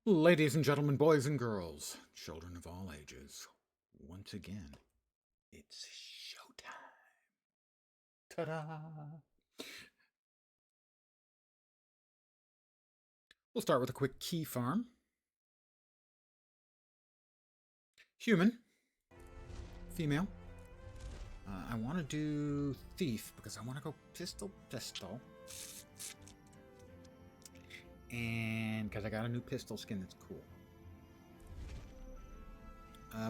Ladies and gentlemen, boys and girls, children of all ages, once again, it's showtime. Ta-da! We'll start with a quick key farm. Human. Female. I want to do thief because I want to go pistol. And because I got a new pistol skin that's cool.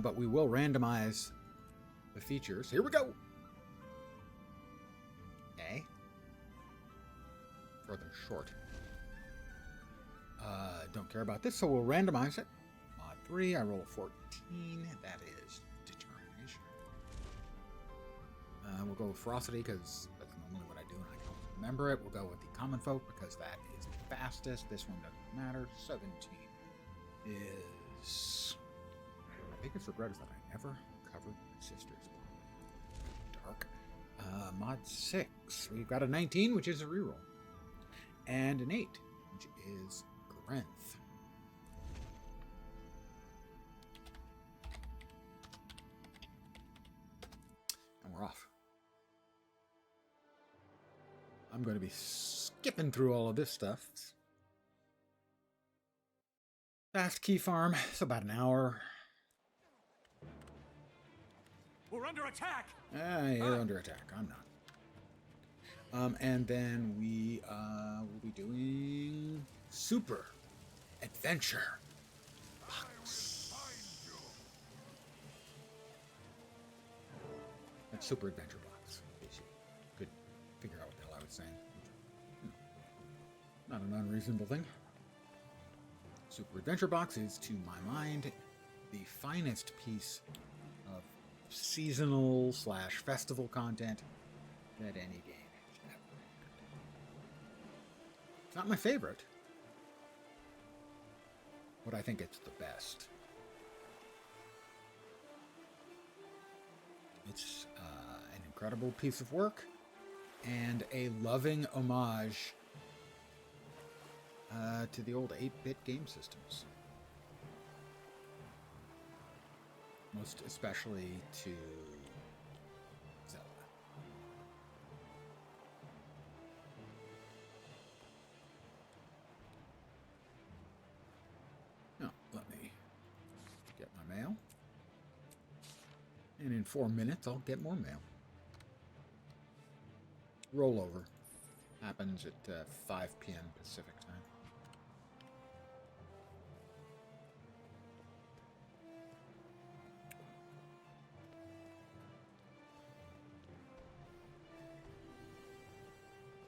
But we will randomize the features. Here we go! A. Further short. Don't care about this, so we'll randomize it. Mod 3, I roll a 14. That is determination. We'll go with ferocity because that's normally what I do and I don't remember it. We'll go with the common folk because that is the fastest. This one doesn't matter. 17 is... My biggest regret is that I never covered my sister's dark. Mod 6. We've got a 19, which is a reroll. And an 8, which is strength. And we're off. I'm going to be skipping through all of this stuff. Fast key farm. It's about an hour. We're under attack. You're under attack. I'm not. And then we will be doing Super Adventure Box. That's Super Adventure Box. In case you could figure out what the hell I was saying. Not an unreasonable thing. Super Adventure Box is, to my mind, the finest piece of seasonal / festival content that any game has ever had. It's not my favorite, but I think it's the best. It's an incredible piece of work and a loving homage to the old 8-bit game systems. Most especially to Zelda. Now, let me get my mail. And in 4 minutes, I'll get more mail. Rollover happens at 5 p.m. Pacific time.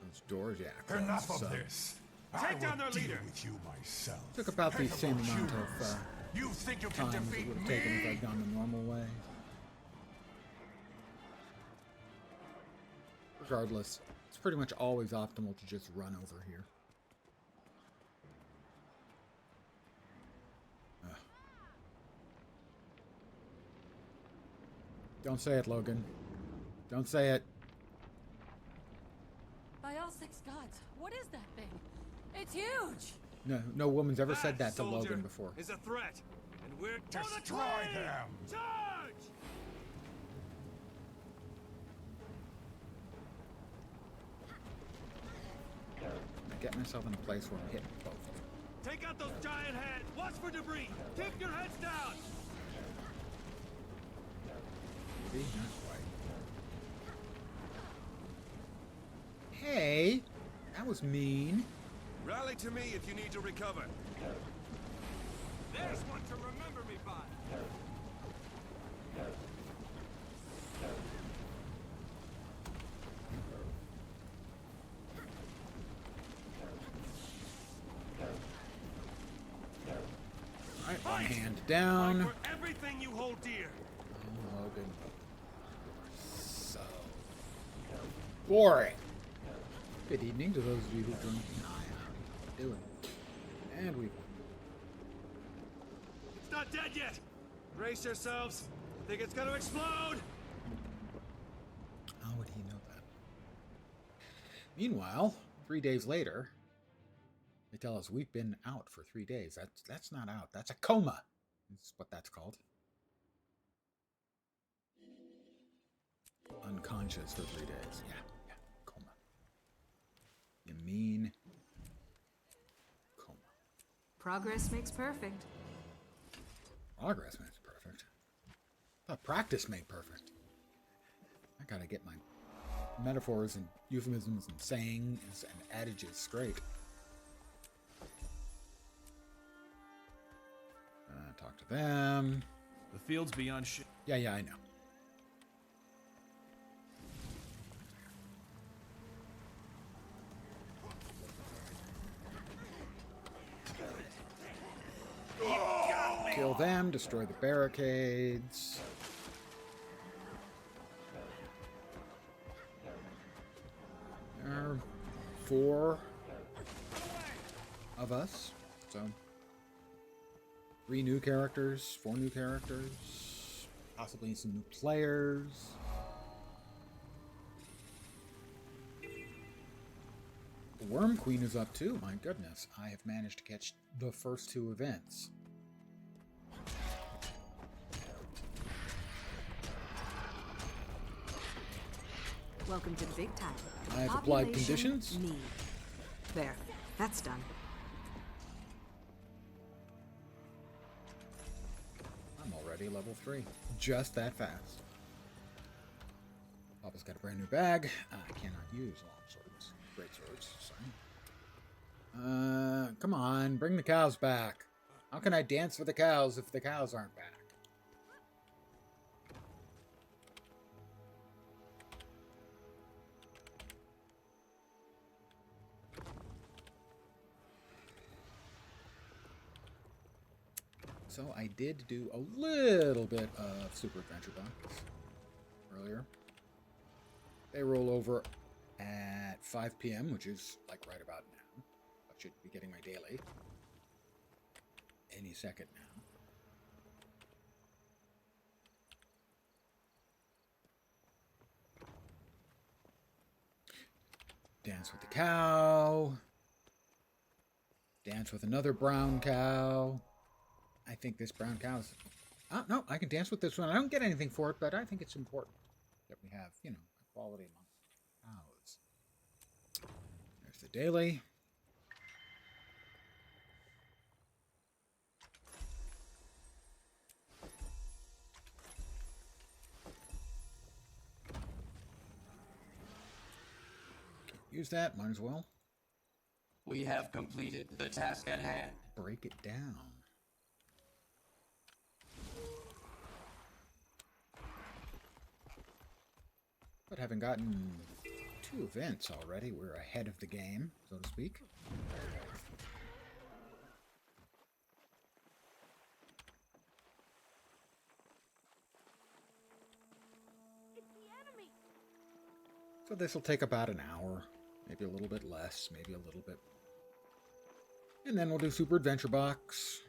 Those doors, yeah. Enough of this. Take down their leader. With you myself. Took about the same amount of you think you time can as it defeat would have me? taken if I'd gone the normal way. Regardless, it's pretty much always optimal to just run over here. Don't say it, Logan. Don't say it. By all 6 gods, what is that thing? It's huge! No woman's ever said that to Logan before. Is a threat, and we're Destroy them! Charge! I get myself in a place where I'm hitting both of them. Take out those giant heads. Watch for debris. Keep your heads down. Maybe not quite. Hey, that was mean. Rally to me if you need to recover. There's one to remember me by. Alright, one hand down. Fight for everything you hold dear. Oh, Logan. So boring. Good evening to those of you who joined. How doing? And we. It's not dead yet. Brace yourselves. I think it's gonna explode. How would he know that? Meanwhile, 3 days later, They tell us we've been out for 3 days. That's not out. That's a coma. That's what that's called. Unconscious for 3 days. Yeah, coma. You mean coma. Progress makes perfect. Progress makes perfect. I thought practice made perfect. I gotta get my metaphors and euphemisms and sayings and adages straight. Talk to them. The field's beyond shit. Yeah, I know. Kill them, destroy the barricades. There are 4 of us, so 3 new characters, 4 new characters, possibly some new players. The Worm Queen is up too, my goodness. I have managed to catch the first 2 events. Welcome to the big time. I have applied Population conditions. need. There. That's done. I'm already level 3. Just that fast. Papa's got a brand new bag. I cannot use long swords. Great swords, sorry. Come on, bring the cows back. How can I dance for the cows if the cows aren't back? So I did do a little bit of Super Adventure Box earlier. They roll over at 5 p.m., which is like right about now. I should be getting my daily any second now. Dance with the cow. Dance with another brown cow. I think this brown cow's... Oh, no, I can dance with this one. I don't get anything for it, but I think it's important that we have, equality among cows. There's the daily. Can't use that, might as well. We have completed the task at hand. Break it down. But having gotten 2 events already, we're ahead of the game, so to speak. It's the enemy. So this will take about an hour, maybe a little bit less, maybe a little bit. And then we'll do Super Adventure Box.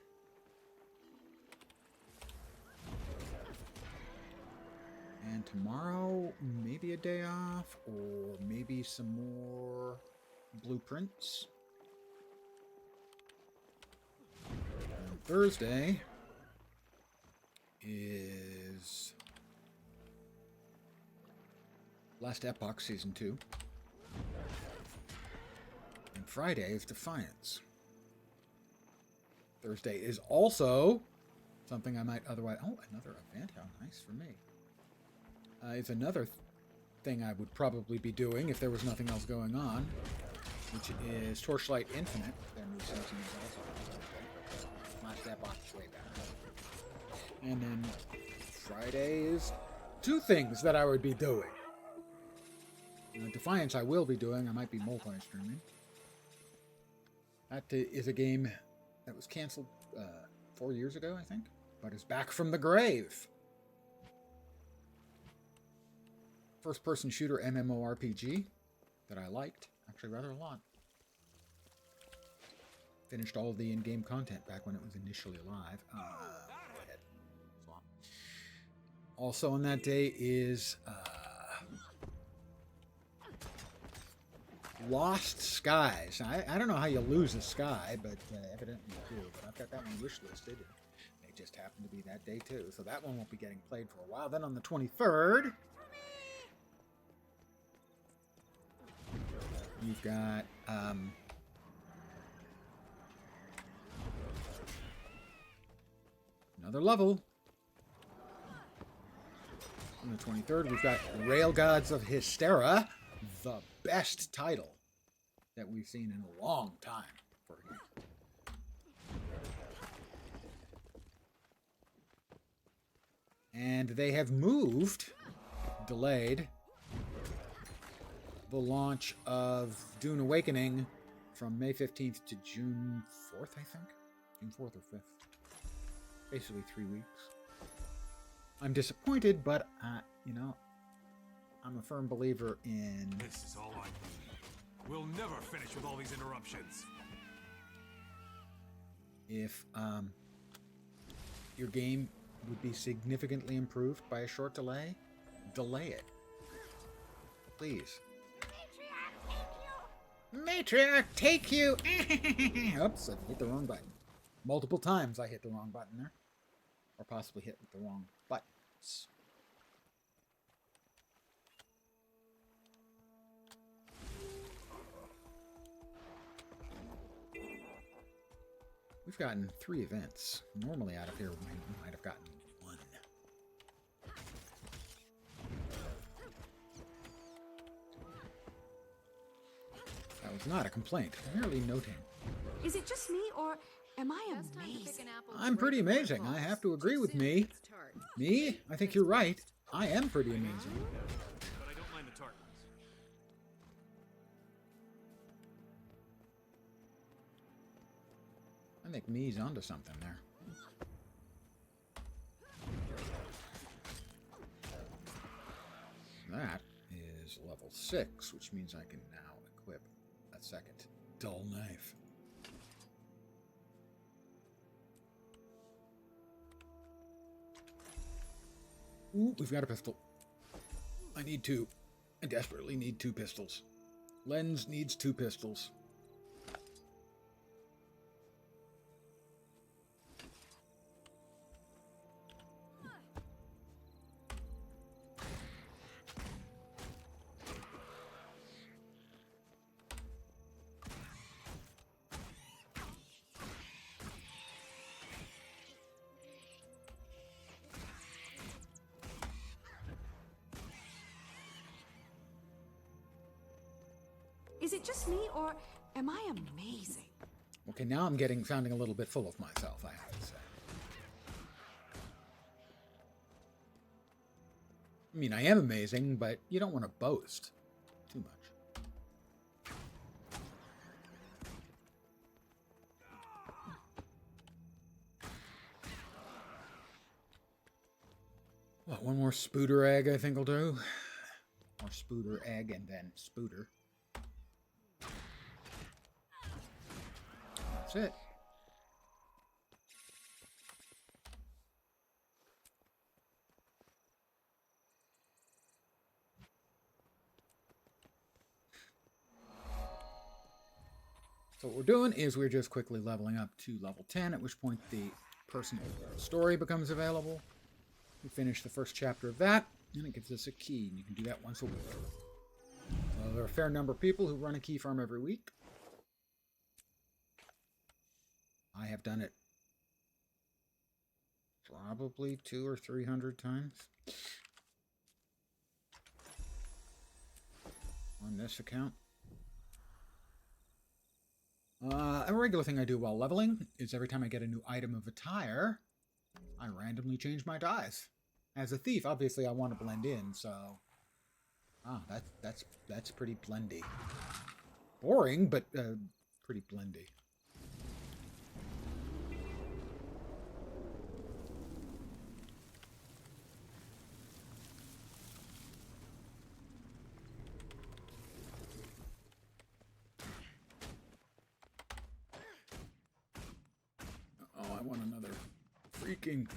And tomorrow, maybe a day off, or maybe some more blueprints. And Thursday is Last Epoch Season 2. And Friday is Defiance. Thursday is also something I might otherwise... Oh, another event. How nice for me. It's another thing I would probably be doing if there was nothing else going on, which is Torchlight Infinite. Their new season is also Last Epoch is way back. And then Friday is 2 things that I would be doing. Defiance I will be doing. I might be multi-streaming. That is a game that was canceled 4 years ago, I think, but is back from the grave. First-person shooter MMORPG that I liked, actually rather a lot. Finished all of the in-game content back when it was initially live. Go ahead. Swamp. Also on that day is Lost Skies. I don't know how you lose a sky, but evidently you do. But I've got that one wish listed. And they just happen to be that day too. So that one won't be getting played for a while. Then on the 23rd, you've got another level. On the 23rd, we've got Rail Gods of Hystera, the best title that we've seen in a long time for a game. And they have delayed the launch of Dune Awakening from May 15th to June 4th, I think. June 4th or 5th. Basically 3 weeks. I'm disappointed, but, you know, I'm a firm believer in... This is all I need. We'll never finish with all these interruptions. If your game would be significantly improved by a short delay, delay it. Please. Matriarch, take you! Oops, I hit the wrong button. Multiple times I hit the wrong button there. Or possibly hit with the wrong buttons. We've gotten 3 events. Normally out of here we might have gotten 1. That was not a complaint, merely noting. Is it just me, or am I amazing? I'm pretty amazing. I have to agree with me. Me? I think you're right. I am pretty amazing. But I don't mind the tartans. I think me's onto something there. That is level 6, which means I can now equip a second dull knife. Ooh, we've got a pistol. I need 2. I desperately need 2 pistols. Lens needs 2 pistols. Is it just me, or am I amazing? Okay, now I'm sounding a little bit full of myself, I have to say. I mean, I am amazing, but you don't want to boast too much. What, one more spooter egg I think will do? More spooter egg and then spooter. That's it. So what we're doing is we're just quickly leveling up to level 10, at which point the personal story becomes available. We finish the first chapter of that, and it gives us a key, and you can do that once a week. So there are a fair number of people who run a key farm every week. I have done it probably 200 or 300 times on this account. A regular thing I do while leveling is every time I get a new item of attire, I randomly change my dyes. As a thief, obviously I want to blend in, so that's pretty blendy. Boring, but pretty blendy. I want another freaking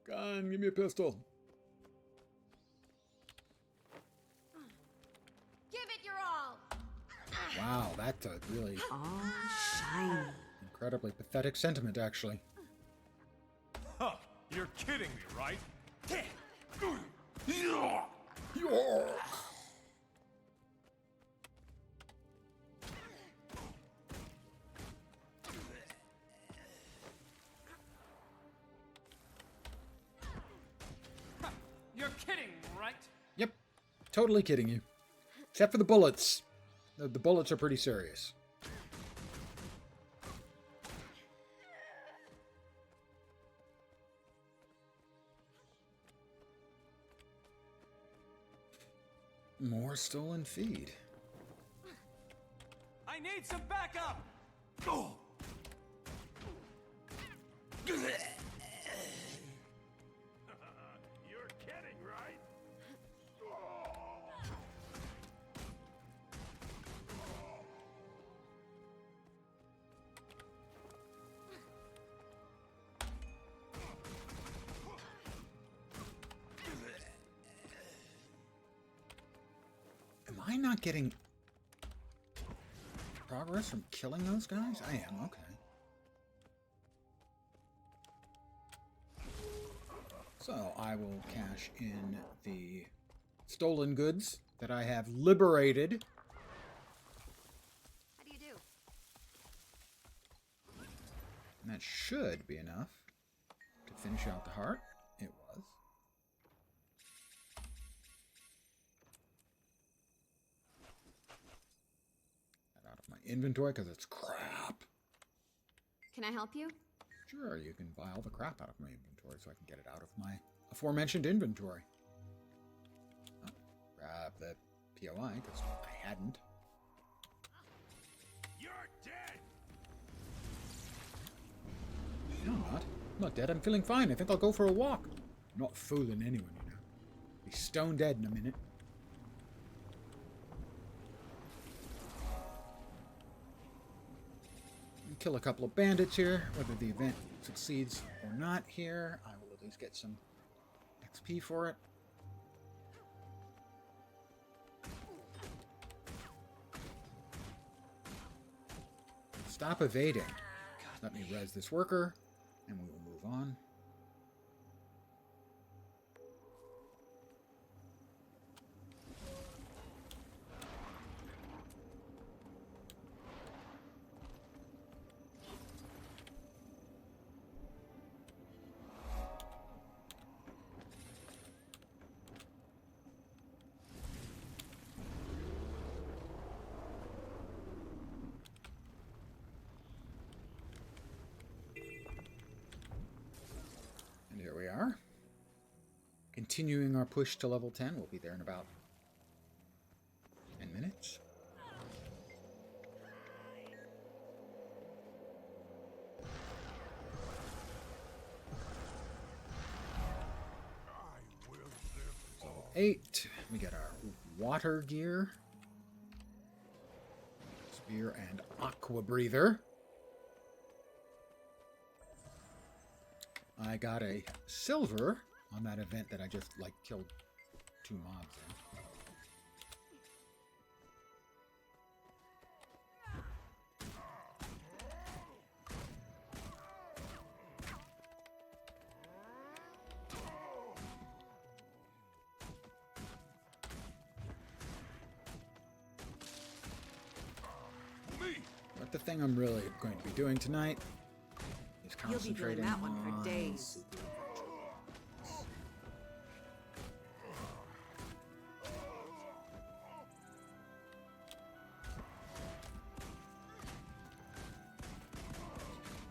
gun. Give me a pistol. Give it your Wow, that's a really All shiny. incredibly pathetic sentiment, actually. Huh. You're kidding me, right? You're kidding, right? Yep, totally kidding you. Except for the bullets. The bullets are pretty serious. More stolen feed. I need some backup! You're kidding, right? Am I not getting progress from killing those guys? I am, okay. So I will cash in the stolen goods that I have liberated. How do you do? And that should be enough to finish out the heart. It was. That out of my inventory because it's crap. Can I help you? Sure, you can buy all the crap out of my inventory so I can get it out of my aforementioned inventory. Oh, grab the POI because I hadn't. You're dead. No, I'm not. I'm not dead. I'm feeling fine. I think I'll go for a walk. I'm not fooling anyone, you know. Be stone dead in a minute. Kill a couple of bandits here. Whether the event succeeds or not here, I will at least get some XP for it. Stop evading. Let me res this worker, and we will move on. And here we are. Continuing our push to level 10. We'll be there in about 10 minutes. Level 8. We get our water gear. Spear and aqua breather. I got a silver on that event that I just, like, killed 2 mobs in. But the thing I'm really going to be doing tonight is You'll be doing concentrating that one for on days.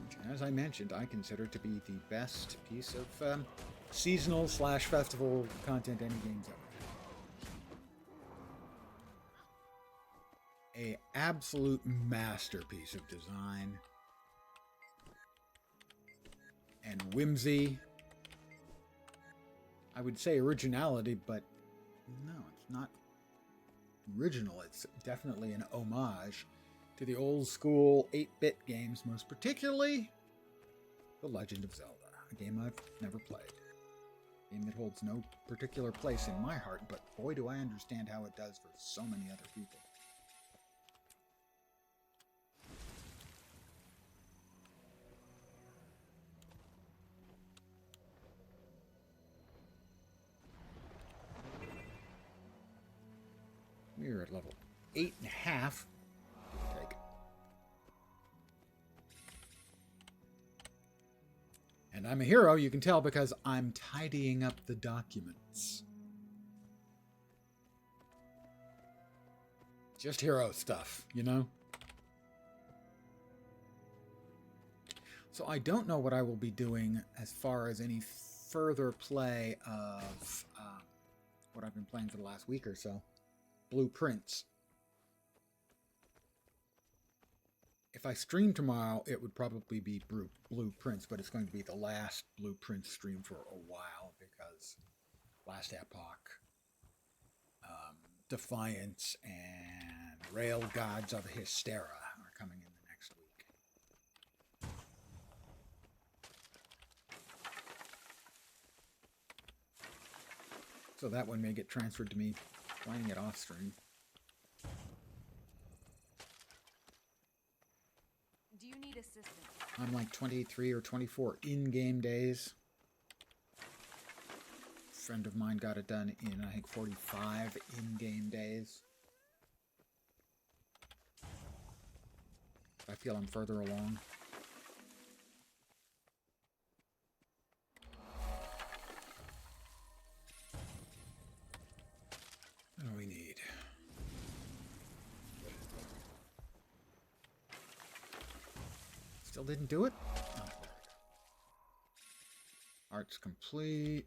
which, as I mentioned, I consider to be the best piece of seasonal / festival content any game's ever. A absolute masterpiece of design and whimsy. I would say originality, but no, it's not original. It's definitely an homage to the old school 8-bit games, most particularly The Legend of Zelda, a game I've never played. A game that holds no particular place in my heart, but boy do I understand how it does for so many other people. We're at level 8.5. Give or take. And I'm a hero, you can tell, because I'm tidying up the documents. Just hero stuff, you know? So I don't know what I will be doing as far as any further play of what I've been playing for the last week or so. Blueprints. If I stream tomorrow, it would probably be Blueprints, but it's going to be the last Blueprints stream for a while because Last Epoch, Defiance, and Rail Gods of Hystera are coming in the next week. So that one may get transferred to me playing it off stream. Do you need assistance? I'm like 23 or 24 in-game days. A friend of mine got it done in, I think, 45 in-game days. I feel I'm further along. What do we need? Still didn't do it? Oh, there we go. Art's complete.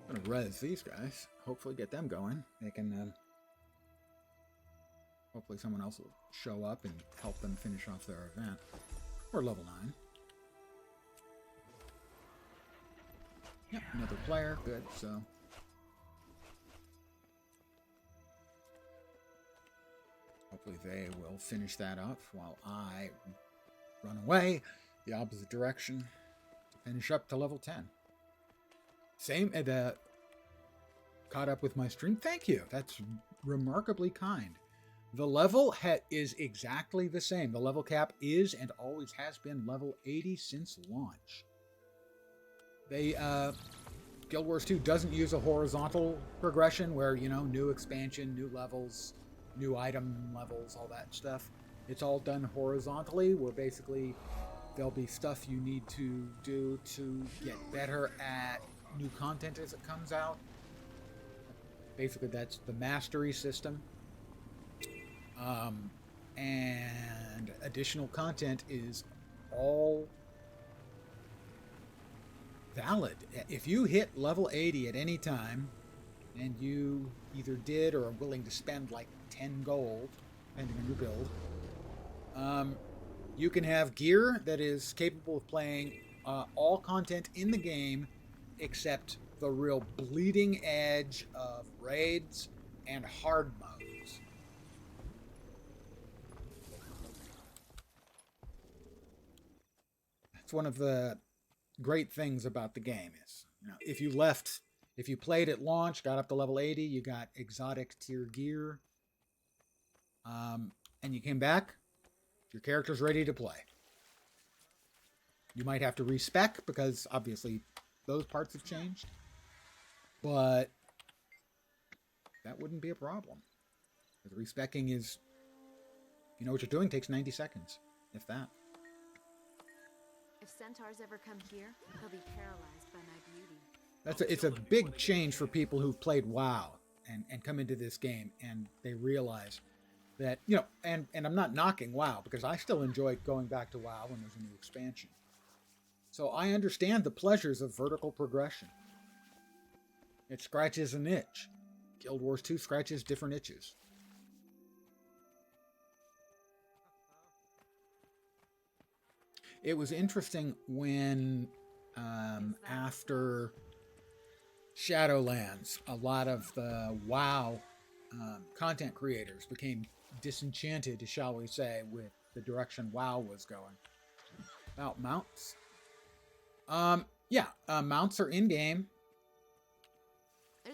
I'm gonna res these guys. Hopefully get them going. They can hopefully someone else will show up and help them finish off their event. We're level 9. Yep, another player. Good, so. Hopefully they will finish that up while I run away the opposite direction to finish up to level 10. Same, caught up with my stream. Thank you. That's remarkably kind. The level is exactly the same. The level cap is and always has been level 80 since launch. They, Guild Wars 2 doesn't use a horizontal progression where, you know, new expansion, new levels, new item levels, all that stuff. It's all done horizontally, where basically there'll be stuff you need to do to get better at new content as it comes out. Basically, that's the mastery system. And additional content is all valid. If you hit level 80 at any time, and you either did or are willing to spend like 10 gold, depending on your build, you can have gear that is capable of playing all content in the game except the real bleeding edge of raids and hard modes. That's one of the great things about the game is, you know, if you played at launch, got up to level 80, you got exotic tier gear, and you came back, your character's ready to play. You might have to respec because obviously those parts have changed, but that wouldn't be a problem. The respecking is, you know what you're doing, takes 90 seconds, if that. If centaurs ever come here, they'll be paralyzed by my beauty. It's a big change for people who've played WoW and come into this game and they realize that, you know, and I'm not knocking WoW because I still enjoy going back to WoW when there's a new expansion. So I understand the pleasures of vertical progression. It scratches an itch. Guild Wars 2 scratches different itches. It was interesting when, after Shadowlands, a lot of the WoW content creators became disenchanted, shall we say, with the direction WoW was going. About mounts. Mounts are in-game.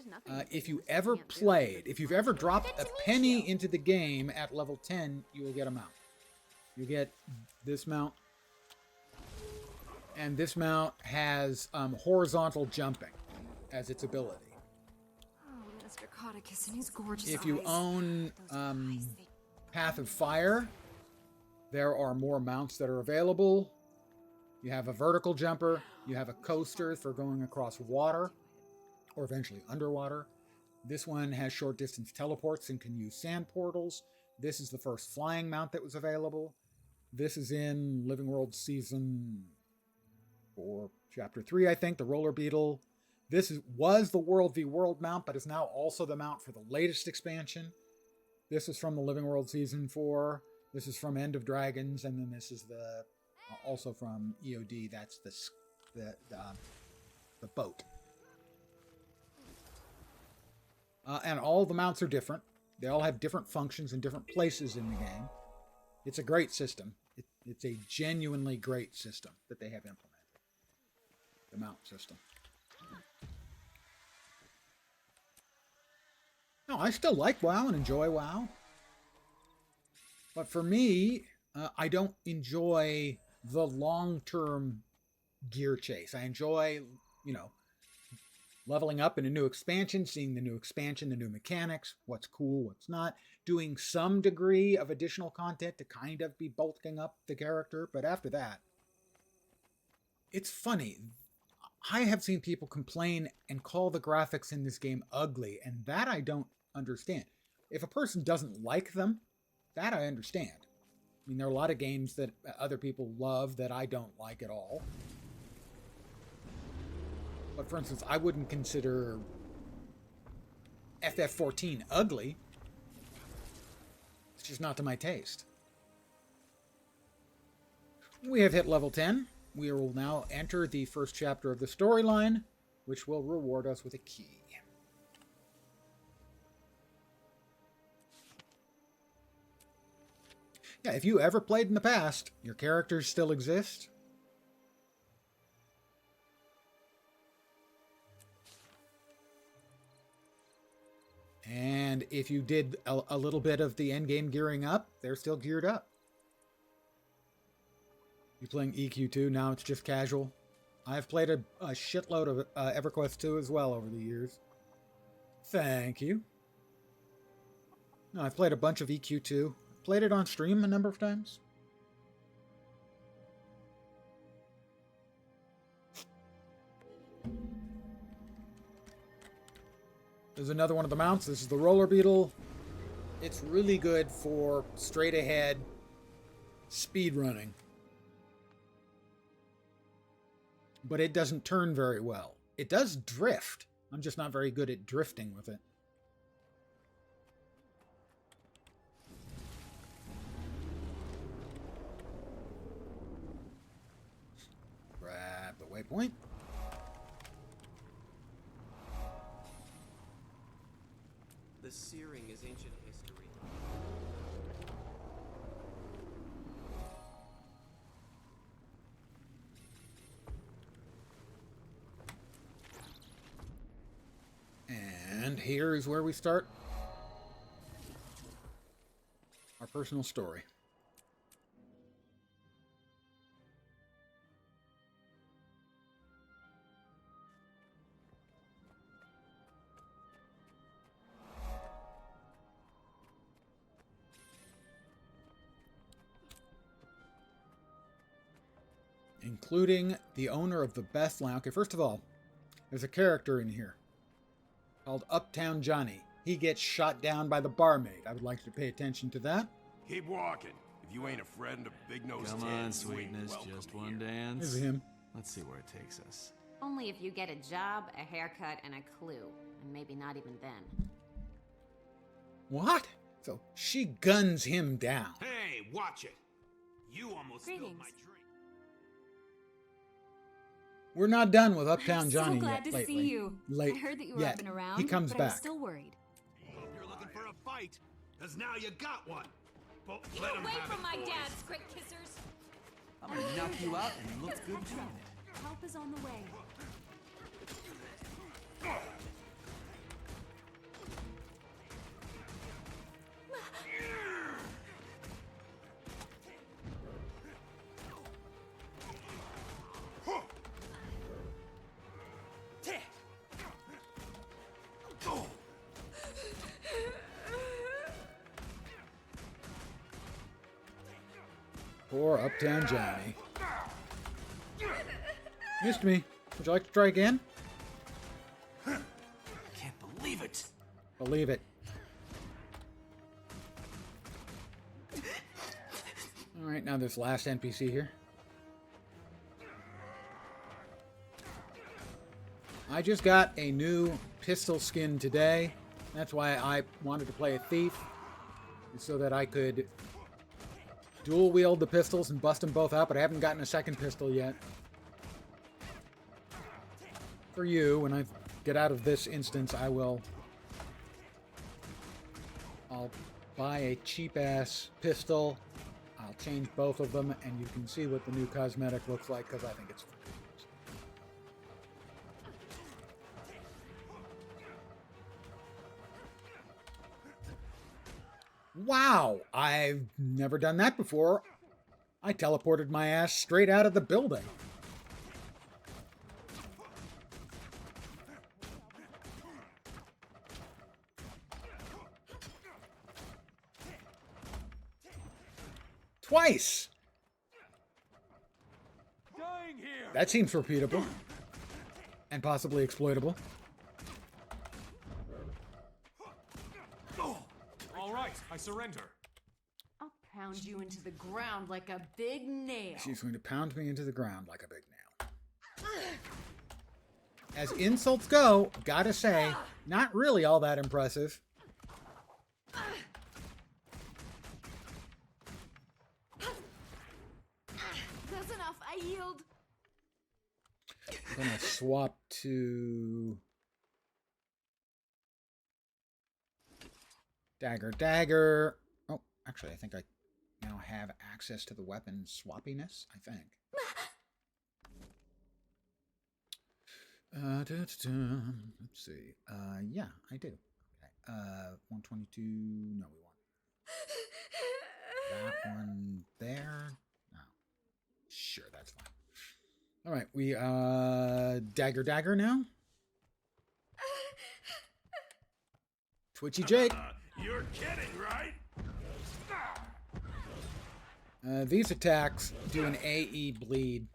There's nothing. if you ever played, if you've ever dropped a penny into the game at level 10, you will get a mount. You get this mount. And this mount has horizontal jumping as its ability. Oh, Mr. Codicus and his gorgeous If you eyes. own Those eyes, they- Path of Fire, there are more mounts that are available. You have a vertical jumper. You have a coaster for going across water or eventually underwater. This one has short distance teleports and can use sand portals. This is the first flying mount that was available. This is in Living World Season 4, Chapter 3, I think, the Roller Beetle. Was the World v. World mount, but is now also the mount for the latest expansion. This is from the Living World Season 4. This is from End of Dragons, and then this is the also from EOD. That's the boat. And all the mounts are different. They all have different functions in different places in the game. It's a great system. It's a genuinely great system that they have implemented. The mount system. No, I still like WoW and enjoy WoW. But for me, I don't enjoy the long-term gear chase. I enjoy, leveling up in a new expansion, seeing the new expansion, the new mechanics, what's cool, what's not, doing some degree of additional content to kind of be bulking up the character. But after that, it's funny. I have seen people complain and call the graphics in this game ugly, and that I don't understand. If a person doesn't like them, that I understand. I mean, there are a lot of games that other people love that I don't like at all. But for instance, I wouldn't consider FF14 ugly. It's just not to my taste. We have hit level 10. We will now enter the first chapter of the storyline, which will reward us with a key. Yeah, if you ever played in the past, your characters still exist. And if you did a little bit of the endgame gearing up, they're still geared up. You're playing EQ2, now it's just casual. I've played a shitload of EverQuest 2 as well over the years. Thank you. No, I've played a bunch of EQ2. Played it on stream a number of times. There's another one of the mounts. This is the Roller Beetle. It's really good for straight ahead speed running. But it doesn't turn very well. It does drift. I'm just not very good at drifting with it. Grab the waypoint. The searing is ancient history. And here is where we start our personal story. Including the owner of the best lounge. Okay, first of all, there's a character in here called Uptown Johnny. He gets shot down by the barmaid. I would like you to pay attention to that. Keep walking. If you ain't a friend of Big Nose Come 10, on, you ain't sweetness, welcome just here. one dance. This is him. Let's see where it takes us. Only if you get a job, a haircut, and a clue. And maybe not even then. What? So she guns him down. Hey, watch it. You almost spilled Greetings. my drink. We're not done with Uptown I'm Johnny so glad yet to lately. see you. Late I heard that you were yet. up and around, He comes but I back. was still worried. Hope you're looking for a fight, because now you got one. But Get let 'em away have from it, my boys. dad's great kissers! I'm gonna knock you out and you look good doing it. Help is on the way. Poor Uptown Johnny. Missed me. Would you like to try again? Can't believe it. Believe it. Alright, now this last NPC here. I just got a new pistol skin today. That's why I wanted to play a thief. So that I could dual wield the pistols and bust them both out, but I haven't gotten a second pistol yet. For you, when I get out of this instance, I'll buy a cheap-ass pistol. I'll change both of them, and you can see what the new cosmetic looks like, because I think it's freaking awesome. Wow! I've never done that before. I teleported my ass straight out of the building. Twice! Dying here. That seems repeatable. And possibly exploitable. All right, I surrender. I'll pound you into the ground like a big nail. She's going to pound me into the ground like a big nail. As insults go, gotta say, not really all that impressive. That's enough. I yield. I'm gonna swap to dagger. Oh, actually, I think I now have access to the weapon swappiness, I think. Let's see. Yeah, I do. Okay. 122. No, we want that one there. No. Sure, that's fine. All right, we dagger now. Twitchy Jake. You're kidding, right? These attacks do an AE bleed.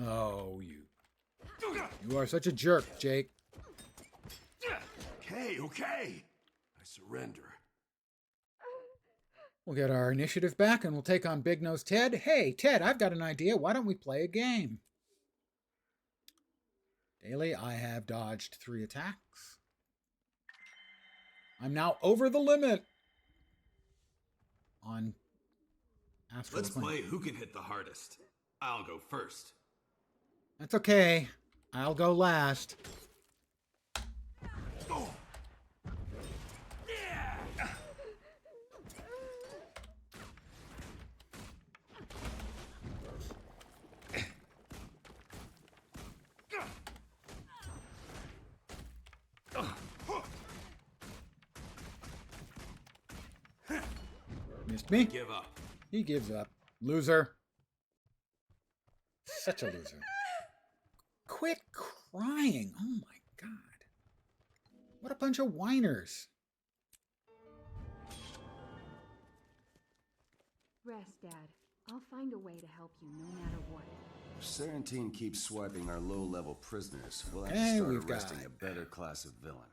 Oh, you are such a jerk, Jake. Okay. I surrender. We'll get our initiative back and we'll take on Big Nose Ted. Hey, Ted, I've got an idea. Why don't we play a game? Daily, I have dodged 3 attacks. I'm now over the limit on Astral Let's Flame. play who can hit the hardest. I'll go first. That's okay. I'll go last. Missed me. Give up. He gives up. Loser. Such a loser. Quit crying. Oh my god. What a bunch of whiners. Rest, Dad. I'll find a way to help you no matter what. If Sarantine keeps swiping our low-level prisoners, we'll have Hey, to start we've got arresting a better class of villain.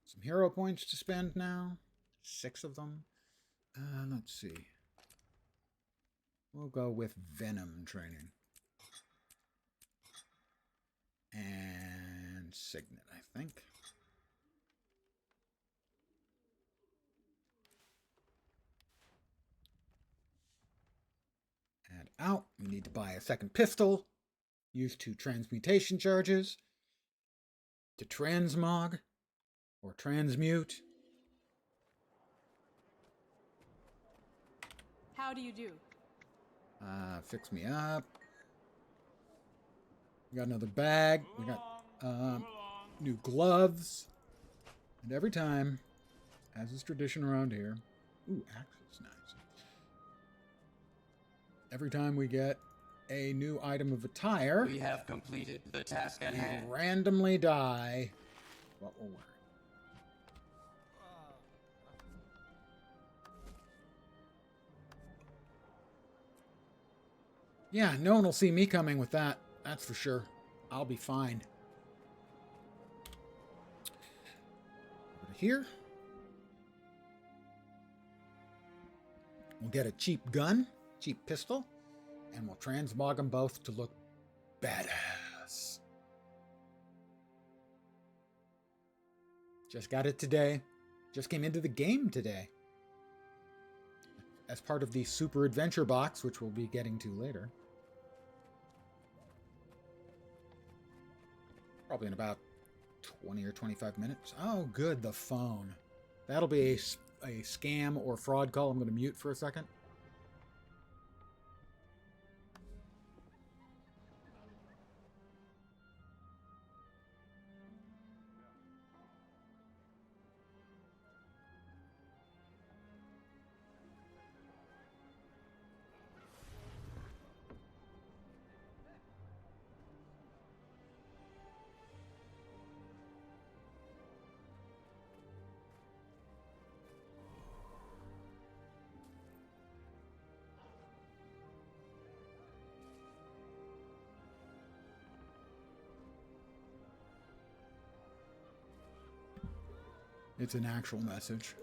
Some hero points to spend now. 6 of them. Let's see. We'll go with Venom training. And Signet, I think. And out. We need to buy a second pistol. Use 2 transmutation charges. To transmog. Or transmute. How do you do? Fix me up. We got another bag. We got new gloves. And every time, as is tradition around here, ooh, axe is nice. Every time we get a new item of attire. We have completed the task at hand. Randomly dye what we're wearing. Yeah, no one will see me coming with that. That's for sure. I'll be fine. Over to here. We'll get a cheap gun, cheap pistol, and we'll transmog them both to look badass. Just got it today. Just came into the game today. As part of the Super Adventure box, which we'll be getting to later. Probably in about 20 or 25 minutes. Oh, good, the phone. That'll be a scam or fraud call. I'm going to mute for a second. It's an actual message.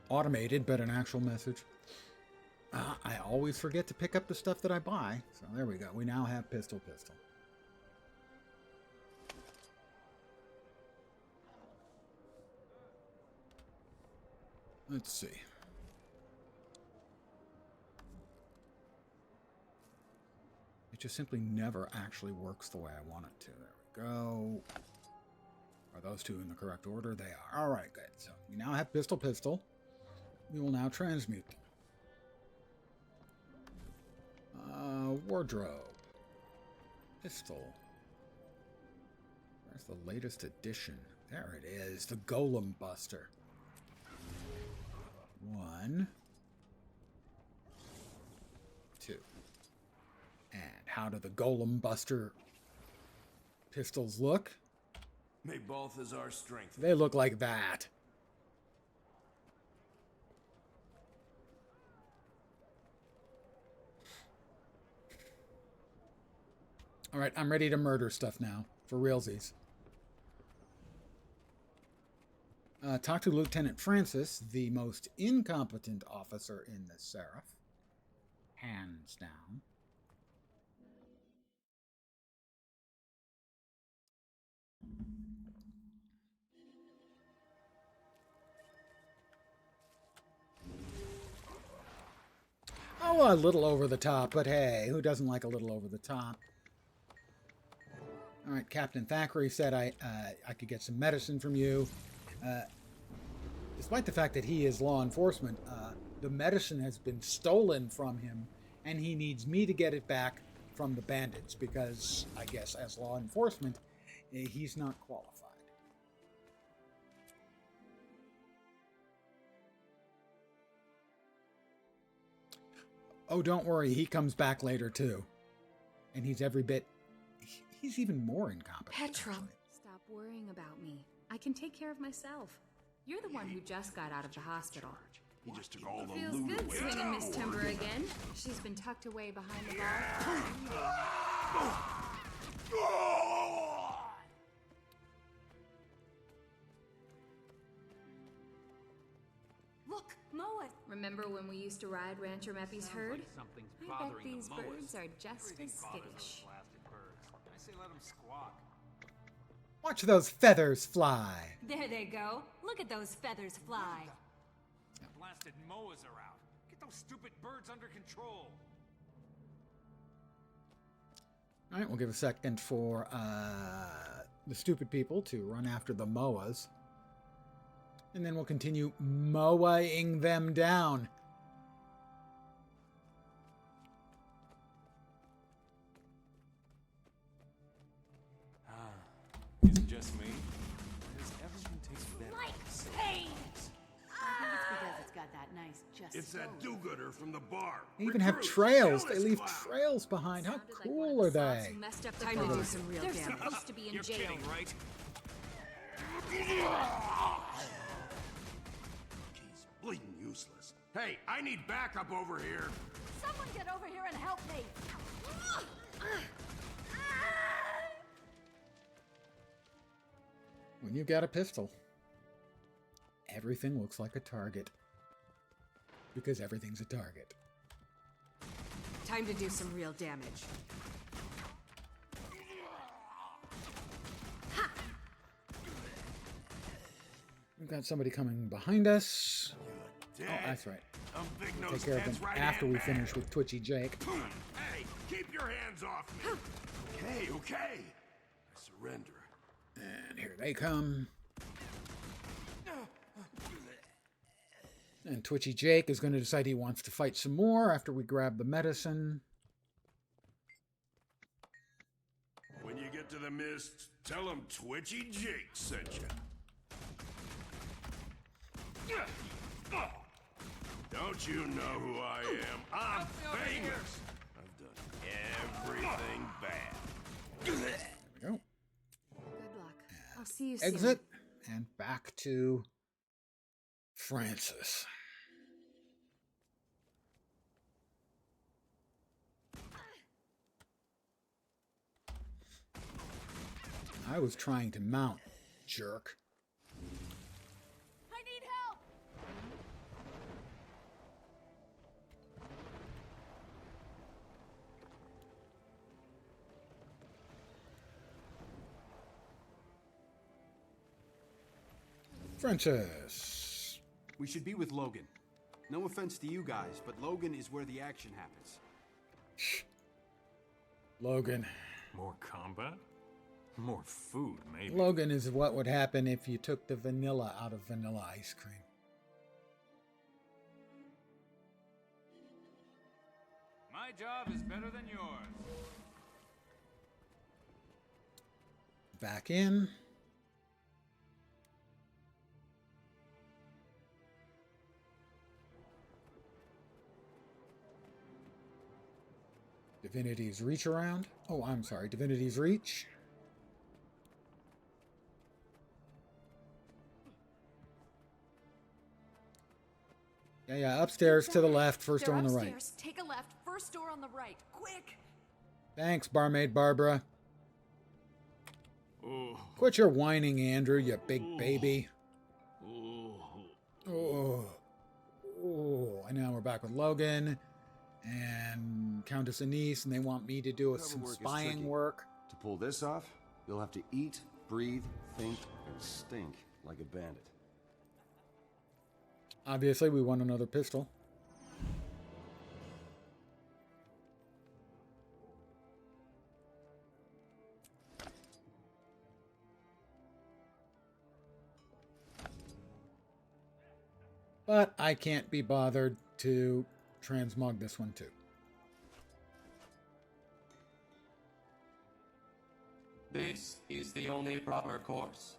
Automated, but an actual message. I always forget to pick up the stuff that I buy. So there we go. We now have pistol. Let's see. It just simply never actually works the way I want it to. There we go. Are those two in the correct order? They are. All right, good. So we now have pistol. We will now transmute them. Wardrobe. Pistol. Where's the latest edition? There it is. The Golem Buster. 1, 2. And how do the Golem Buster pistols look? May both as our strength. They look like that. All right, I'm ready to murder stuff now. For realsies. Talk to Lieutenant Francis, the most incompetent officer in the Seraph. Hands down. Oh, a little over the top, but hey, who doesn't like a little over the top? All right, Captain Thackeray said I could get some medicine from you. Despite the fact that he is law enforcement, the medicine has been stolen from him, and he needs me to get it back from the bandits because, I guess, as law enforcement, he's not qualified. Oh, don't worry, he comes back later too. And he's every bit... He's even more incompetent. Petra! Actually. Stop worrying about me. I can take care of myself. You're the one who just got out of the hospital. He just took all the Feels loot good away. swinging Miss Timber again. She's been tucked away behind the bar. Look, Moa! Remember when we used to ride Rancher Meppy's herd? I bet these birds are just as skittish. I say let them squawk. Watch those feathers fly. There they go. Look at those feathers fly. Blasted moas are out. Get those stupid birds under control. All right, we'll give a second for the stupid people to run after the moas. And then we'll continue moaing them down. Is it just me? Does everything taste better? Like pain! I think it's because it's got that nice just It's that do-gooder from the bar. They even have Recruit, trails. They Ellis leave Cloud. trails behind. How Sounded like cool one are of the sots they? who messed up the Time to do bar. some real They're damage. supposed to be in You're jail. kidding, right? He's bleeding useless. Hey, I need backup over here. Someone get over here and help me! When you've got a pistol, everything looks like a target. Because everything's a target. Time to do some real damage. We've got somebody coming behind us. Dead. Oh, that's right. I'm Big Take Nose care of Ted's them right after we hand man. finish with Twitchy Jake. Hey, keep your hands off me. Okay, okay. I surrender. And here they come. And Twitchy Jake is going to decide he wants to fight some more after we grab the medicine. When you get to the mist, tell him Twitchy Jake sent you. Don't you know who I am? I'm famous. I've done everything bad. There we go. Good luck. I'll see you soon. Exit. And back to Francis. I was trying to mount, jerk. I need help! Francis. We should be with Logan. No offense to you guys, but Logan is where the action happens. Logan. More combat? More food, maybe. Logan is what would happen if you took the vanilla out of vanilla ice cream. My job is better than yours. Back in. Divinity's Reach around. Oh, I'm sorry. Divinity's Reach. Yeah, upstairs to the left, first door on the right. Take a left, first door on the right. Quick! Thanks, barmaid Barbara. Oh, Quit your whining, Andrew, you big baby. Oh. And now we're back with Logan and Countess Anise, and they want me to do Cover some work is spying tricky. work. To pull this off, you'll have to eat, breathe, think, and stink like a bandit. Obviously, we want another pistol. But I can't be bothered to transmog this one too. This is the only proper course.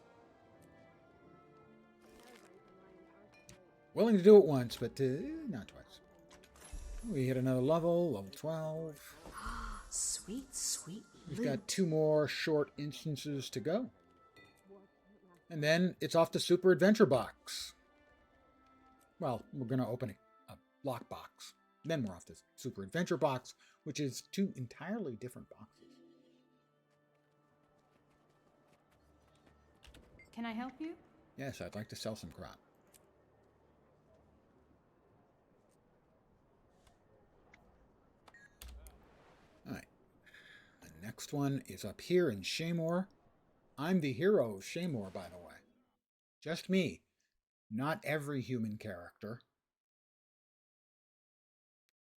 Willing to do it once, but not twice. We hit another level, level 12. Sweet, sweet. We've got 2 more short instances to go. And then it's off to Super Adventure Box. Well, we're going to open a lockbox. Then we're off to Super Adventure Box, which is 2 entirely different boxes. Can I help you? Yes, I'd like to sell some crop. Alright. The next one is up here in Shaymore. I'm the hero of Shaymore, by the way. Just me. Not every human character.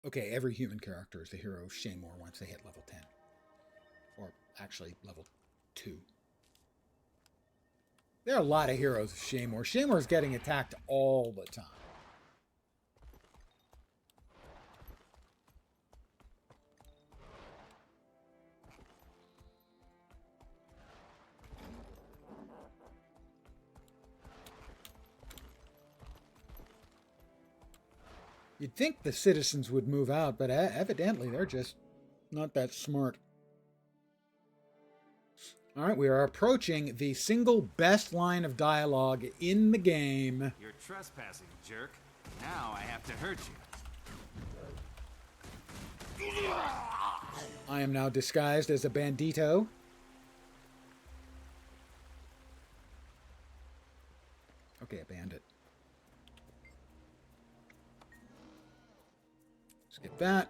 Okay, every human character is the hero of Shaymore once they hit level 10. Or actually, level 2. There are a lot of heroes of Shaymore. Shaymore's getting attacked all the time. You'd think the citizens would move out, but evidently they're just not that smart. All right, we are approaching the single best line of dialogue in the game. You're trespassing, jerk. Now I have to hurt you. I am now disguised as a bandito. Okay, a bandit. Skip that.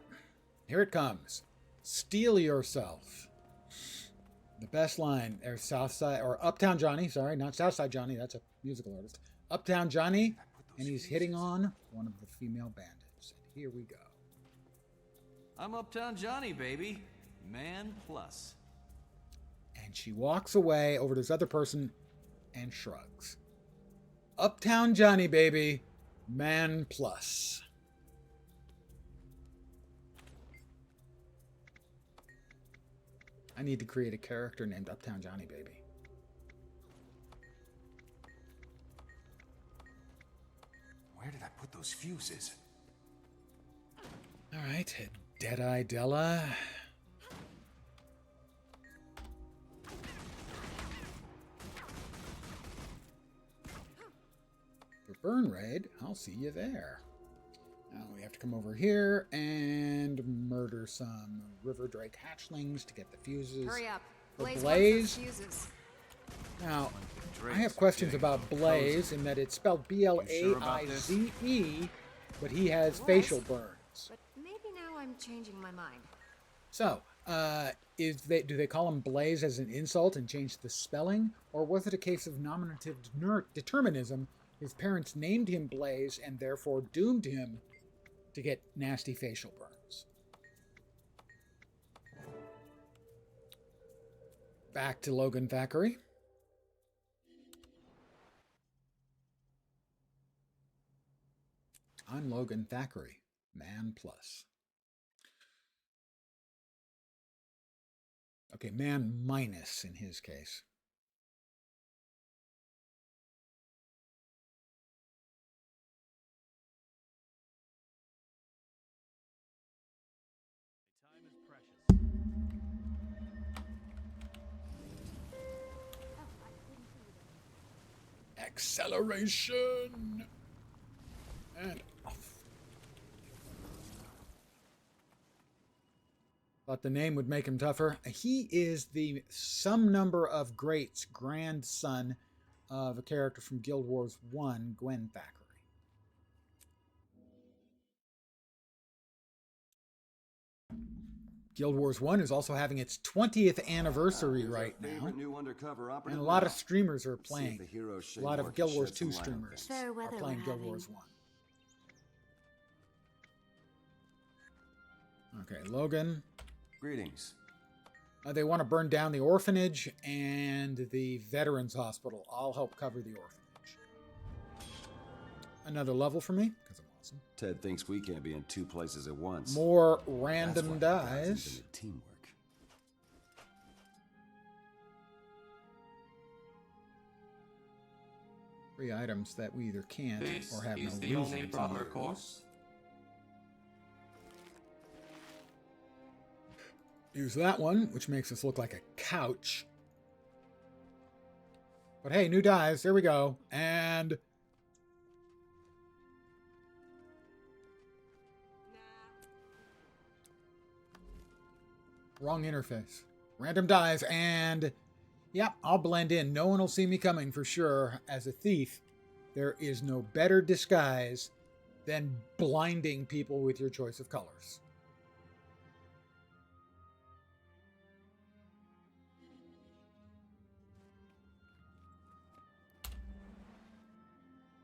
Here it comes. Steal yourself. The best line. There's Southside, or Uptown Johnny. Sorry, not Southside Johnny. That's a musical artist. Uptown Johnny, and he's hitting on one of the female bandits. And here we go. I'm Uptown Johnny, baby. Man plus. And she walks away over to this other person and shrugs. Uptown Johnny, baby. Man plus. I need to create a character named Uptown Johnny, baby. Where did I put those fuses? All right, Deadeye Della. For Burn Raid, I'll see you there. Now we have to come over here and murder some River Drake hatchlings to get the fuses. Hurry up. For Blaze Blaze. wants those fuses. Now, I have questions about Blaze in that it's spelled B-L-A-I-Z-E, but he has facial burns. But maybe now I'm changing my mind. So, do they call him Blaze as an insult and change the spelling? Or was it a case of nominative determinism? His parents named him Blaze and therefore doomed him to get nasty facial burns. Back to Logan Thackeray. I'm Logan Thackeray, man plus. Okay, man minus in his case. Acceleration and off. Thought the name would make him tougher. He is the some number of greats grandson of a character from Guild Wars 1, Gwen Thackeray. Guild Wars 1 is also having its 20th anniversary right now. And a lot of streamers are playing. A lot of Guild Wars 2 streamers are playing Guild Wars 1. Okay, Logan. Greetings. They want to burn down the orphanage and the Veterans Hospital. I'll help cover the orphanage. Another level for me, because I'm awesome. Ted thinks we can't be in two places at once. More random dies. Teamwork. Three items that we either can't or have no This is the reason only to proper use. course. Use that one, which makes us look like a couch. But hey, new dies. There we go. And wrong interface. Random dies, and yep, I'll blend in. No one will see me coming for sure. As a thief, there is no better disguise than blinding people with your choice of colors.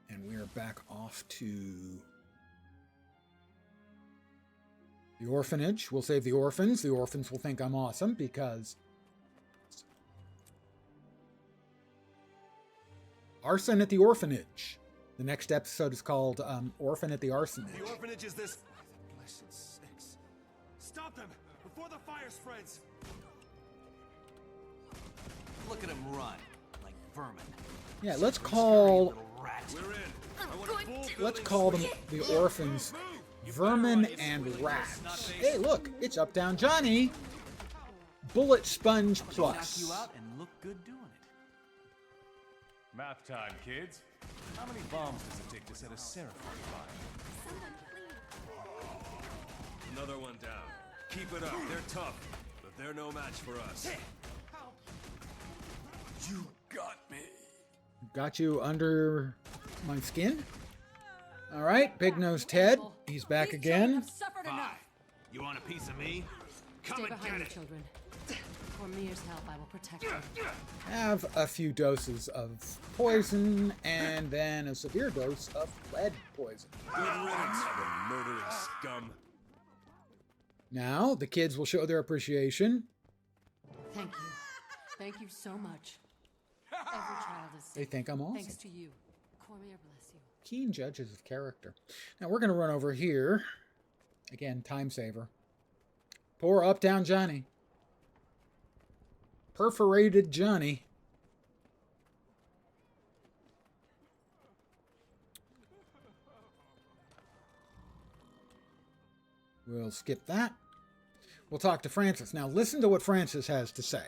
And we are back off to the orphanage. We'll save the orphans. The orphans will think I'm awesome because arson at the orphanage. The next episode is called Orphan at the Arsonage. The orphanage is this. Blessed six. Stop them before the fire spreads. Look at him run, like vermin. Yeah, let's call Little rat. We're in. I want a full let's building call them sweep. the orphans Vermin and rats. Hey, look, it's Up Down Johnny. Bullet Sponge Knock Plus. you out and look good doing it. Math time, kids. How many bombs does it take to set a seraphim fire? Another one down. Keep it up. They're tough, but they're no match for us. You got me. Got you under my skin? All right, Big Nose Ted. He's back These children again. have suffered enough. You want a piece of me? Stay behind me, children. For Mia's help, I will protect you. Have a few doses of poison and then a severe dose of lead poison. Good riddance, you murdering scum. Now, the kids will show their appreciation. Thank you. Thank you so much. Every child is safe. They think I'm awesome. Thanks to you. Cormier bless you. Keen judges of character. Now, we're going to run over here. Again, time saver. Poor Uptown Johnny. Perforated Johnny. We'll skip that. We'll talk to Francis. Now listen to what Francis has to say.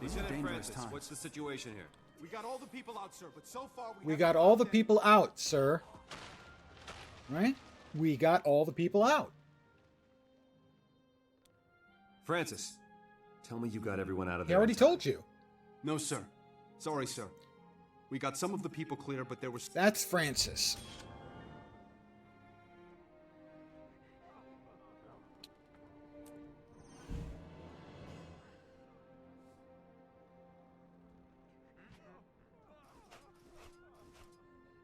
These are dangerous times. What's the situation here? We got all the people out, sir, but so far We got all the people out, sir. Right? We got all the people out. Francis, tell me you got everyone out of He there. already told you. No, sir. Sorry, sir. We got some of the people clear, but there was... That's Francis.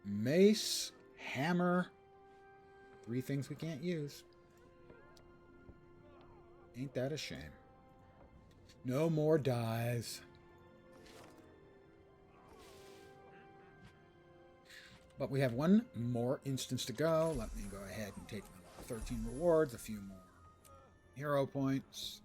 Mace, hammer, 3 things we can't use. Ain't that a shame? No more dies. But we have one more instance to go. Let me go ahead and take my 13 rewards, a few more hero points.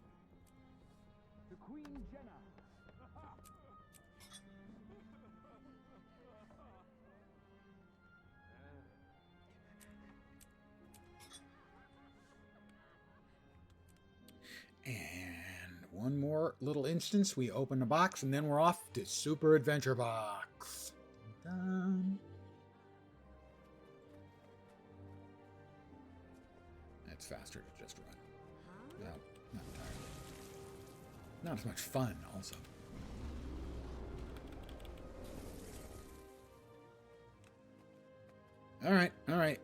And one more little instance. We open the box, and then we're off to Super Adventure Box. Dun. It's faster to just run. Without, not entirely. Not as much fun, also. All right, all right.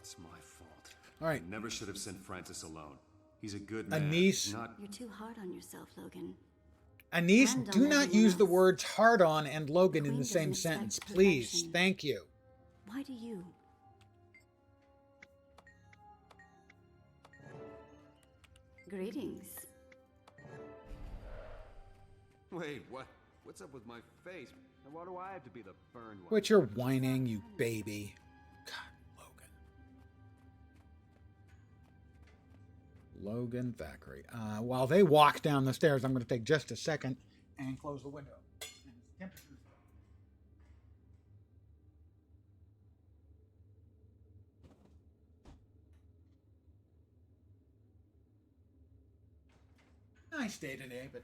It's my fault. All right. I never should have sent Francis alone. He's a good man. Anise. Not... You're too hard on yourself, Logan. Anise, And on do not everyone use the else. words hard on and Logan in Queen the same doesn't expect sentence. Please. perfection. Thank you. Why do you? Greetings. Wait, what? What's up with my face? And why do I have to be the burned one? Quit your whining, you baby. God, Logan. Logan Thackeray. While they walk down the stairs, I'm going to take just a second and close the window. Nice day today, but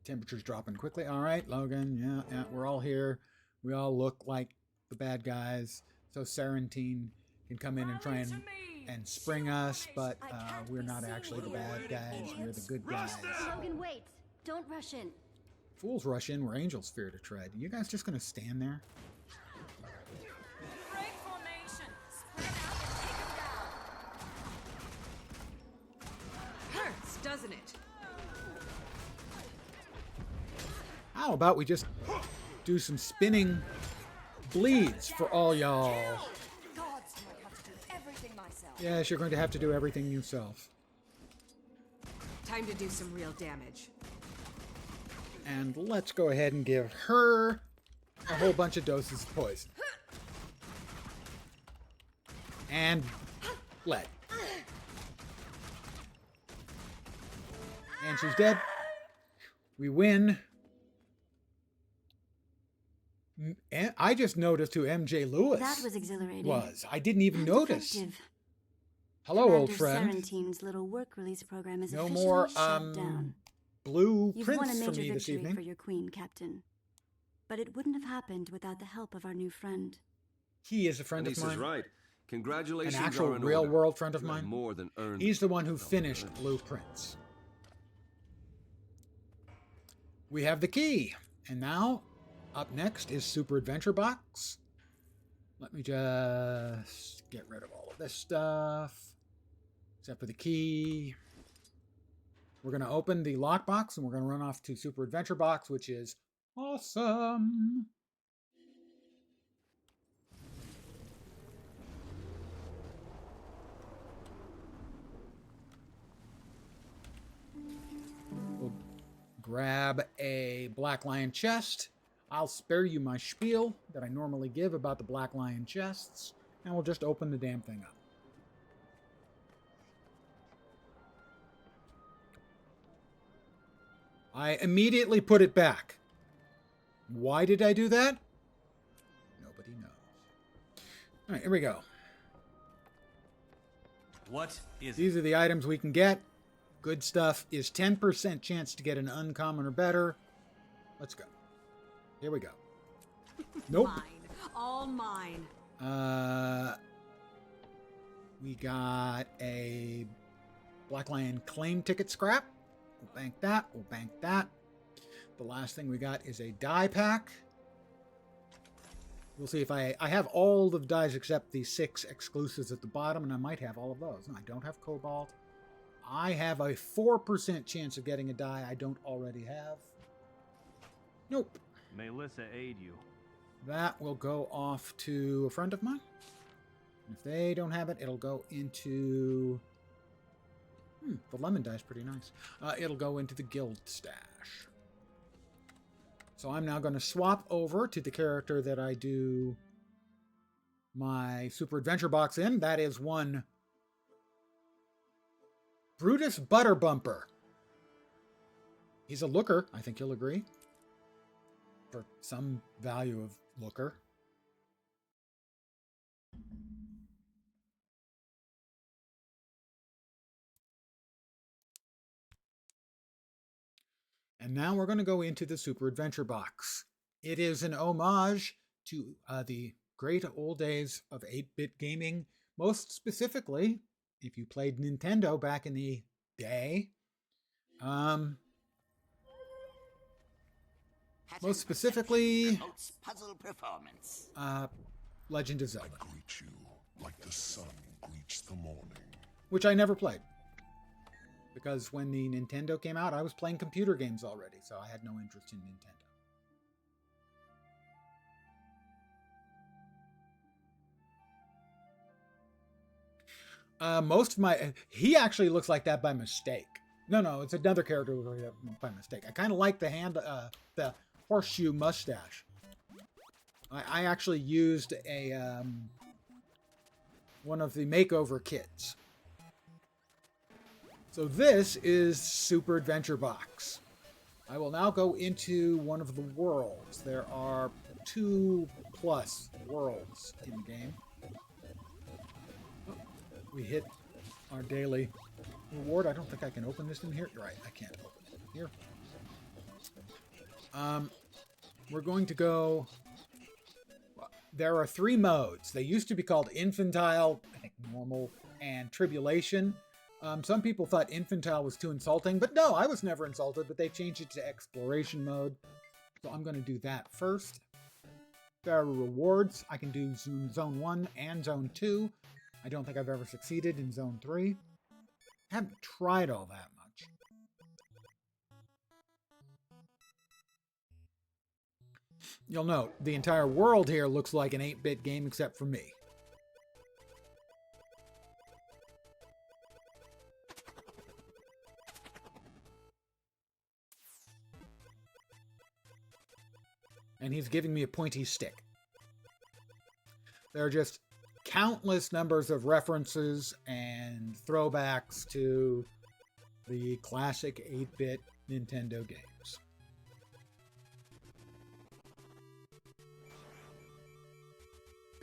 temperature's dropping quickly. All right, Logan. Yeah, we're all here. We all look like the bad guys. So Sarantine can come in and try and spring us, but we're not actually the bad guys. We're the good guys. Logan, wait. Don't rush in. Fools rush in where angels fear to tread. You guys just gonna stand there? Break formation. Spread out and take him down. Hurts, doesn't it? How about we just do some spinning bleeds for all y'all? Gods, do I have to do everything myself? Yes, you're going to have to do everything yourself. Time to do some real damage. And let's go ahead and give her a whole bunch of doses of poison. And lead. And she's dead. We win. And I just noticed who MJ Lewis That was exhilarating. was. I didn't even And notice. effective. Hello, Commander old friend. 17's little work release program is No officially more shut down. blueprints You've won a for major me this victory evening. for your queen, Captain. But it wouldn't have happened without the help of our new friend. He is a friend of Anissa's mine. right. Congratulations. An actual are in real order. world friend of You have mine. More than earned. He's the one who finished Blueprints. We have the key. And now, up next is Super Adventure Box. Let me just get rid of all of this stuff. Except for the key. We're going to open the lockbox and we're going to run off to Super Adventure Box, which is awesome. We'll grab a Black Lion chest. I'll spare you my spiel that I normally give about the Black Lion chests, and we'll just open the damn thing up. I immediately put it back. Why did I do that? Nobody knows. All right, here we go. What is These are the items we can get. Good stuff is 10% chance to get an uncommon or better. Let's go. Here we go. Nope. Mine. All mine. We got a Black Lion claim ticket scrap. We'll bank that. We'll bank that. The last thing we got is a die pack. We'll see if I have all the dies except the 6 exclusives at the bottom, and I might have all of those. No, I don't have Cobalt. I have a 4% chance of getting a die I don't already have. Nope. May Lissa aid you. That will go off to a friend of mine. If they don't have it, it'll go into... the lemon die is pretty nice. It'll go into the guild stash. So I'm now going to swap over to the character that I do my Super Adventure Box in. That is one Brutus Butterbumper. He's a looker, I think you'll agree. For some value of looker. And now we're going to go into the Super Adventure Box. It is an homage to the great old days of 8-bit gaming. Most specifically, if you played Nintendo back in the day. Most specifically, puzzle performance. Legend of Zelda. I greet you like the sun greets the morning. Which I never played. Because when the Nintendo came out, I was playing computer games already, so I had no interest in Nintendo. Most of my... He actually looks like that by mistake. No, it's another character who looks like that by mistake. I kind of like the horseshoe mustache. I actually used a one of the makeover kits. So this is Super Adventure Box. I will now go into one of the worlds. There are 2+ worlds in the game. Oh, we hit our daily reward. I don't think I can open this in here. You're right, I can't open it in here. We're going to go... There are 3 modes. They used to be called Infantile, I think Normal, and Tribulation. Some people thought Infantile was too insulting, but no, I was never insulted, but they changed it to Exploration mode. So I'm going to do that first. There are rewards. I can do Zone 1 and Zone 2. I don't think I've ever succeeded in Zone 3. I haven't tried all that much. You'll note, the entire world here looks like an 8-bit game except for me. And he's giving me a pointy stick. There are just countless numbers of references and throwbacks to the classic 8-bit Nintendo games.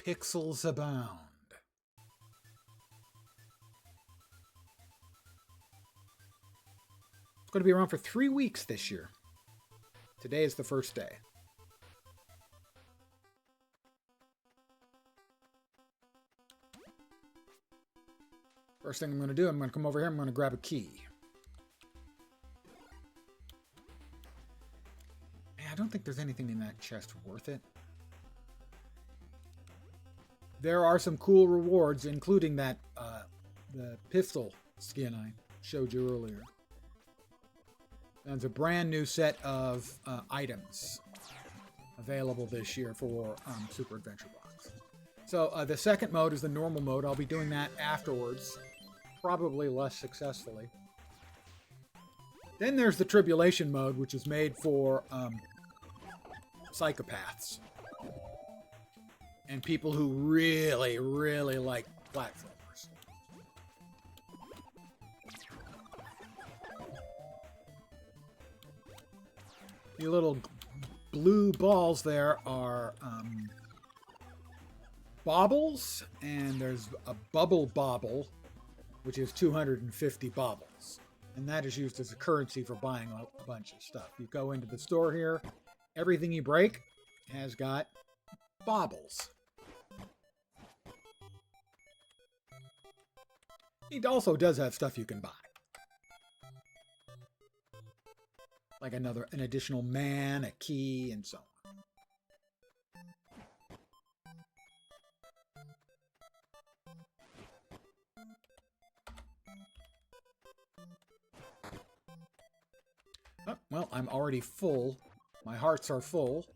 Pixels abound. It's going to be around for 3 weeks this year. Today is the first day. First thing I'm going to do, I'm going to come over here, I'm going to grab a key. I don't think there's anything in that chest worth it. There are some cool rewards, including that the pistol skin I showed you earlier. There's a brand new set of items available this year for Super Adventure Box. So the second mode is the normal mode. I'll be doing that afterwards, probably less successfully. Then there's the Tribulation mode, which is made for psychopaths and people who really, really like platformers. The little blue balls there are baubles, and there's a bubble bauble, which is 250 baubles. And that is used as a currency for buying a bunch of stuff. You go into the store here, everything you break has got baubles. It also does have stuff you can buy. Like an additional man, a key, and so on. Oh, well, I'm already full. My hearts are full.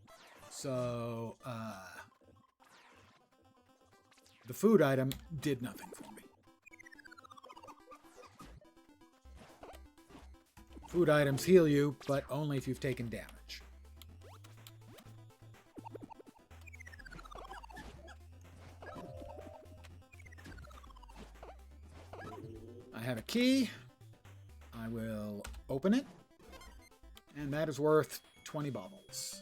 So, the food item did nothing for me. Food items heal you, but only if you've taken damage. I have a key. I will open it. And that is worth 20 baubles.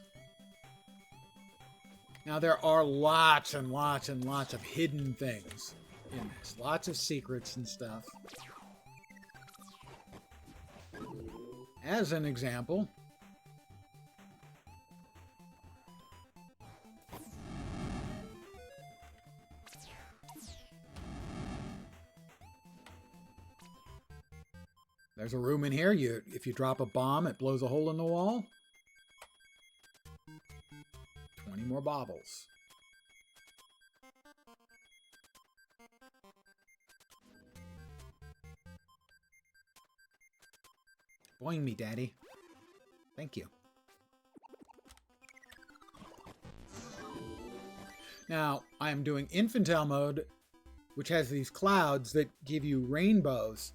Now there are lots and lots and lots of hidden things in this. Lots of secrets and stuff. As an example, there's a room in here. If you drop a bomb, it blows a hole in the wall. 20 more baubles. Boing me, Daddy. Thank you. Now, I am doing Infantile mode, which has these clouds that give you rainbows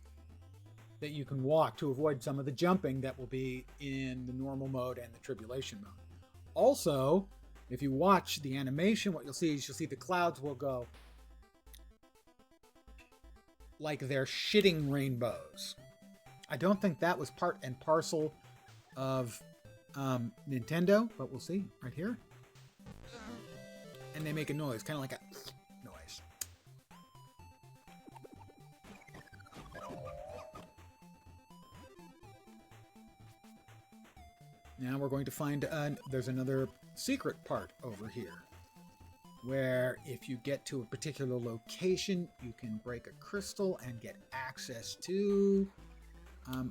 that you can walk to avoid some of the jumping that will be in the normal mode and the Tribulation mode. Also, if you watch the animation, what you'll see is the clouds will go like they're shitting rainbows. I don't think that was part and parcel of Nintendo, but we'll see right here. And they make a noise, kind of like a noise. Now we're going to find, there's another secret part over here, where if you get to a particular location, you can break a crystal and get access to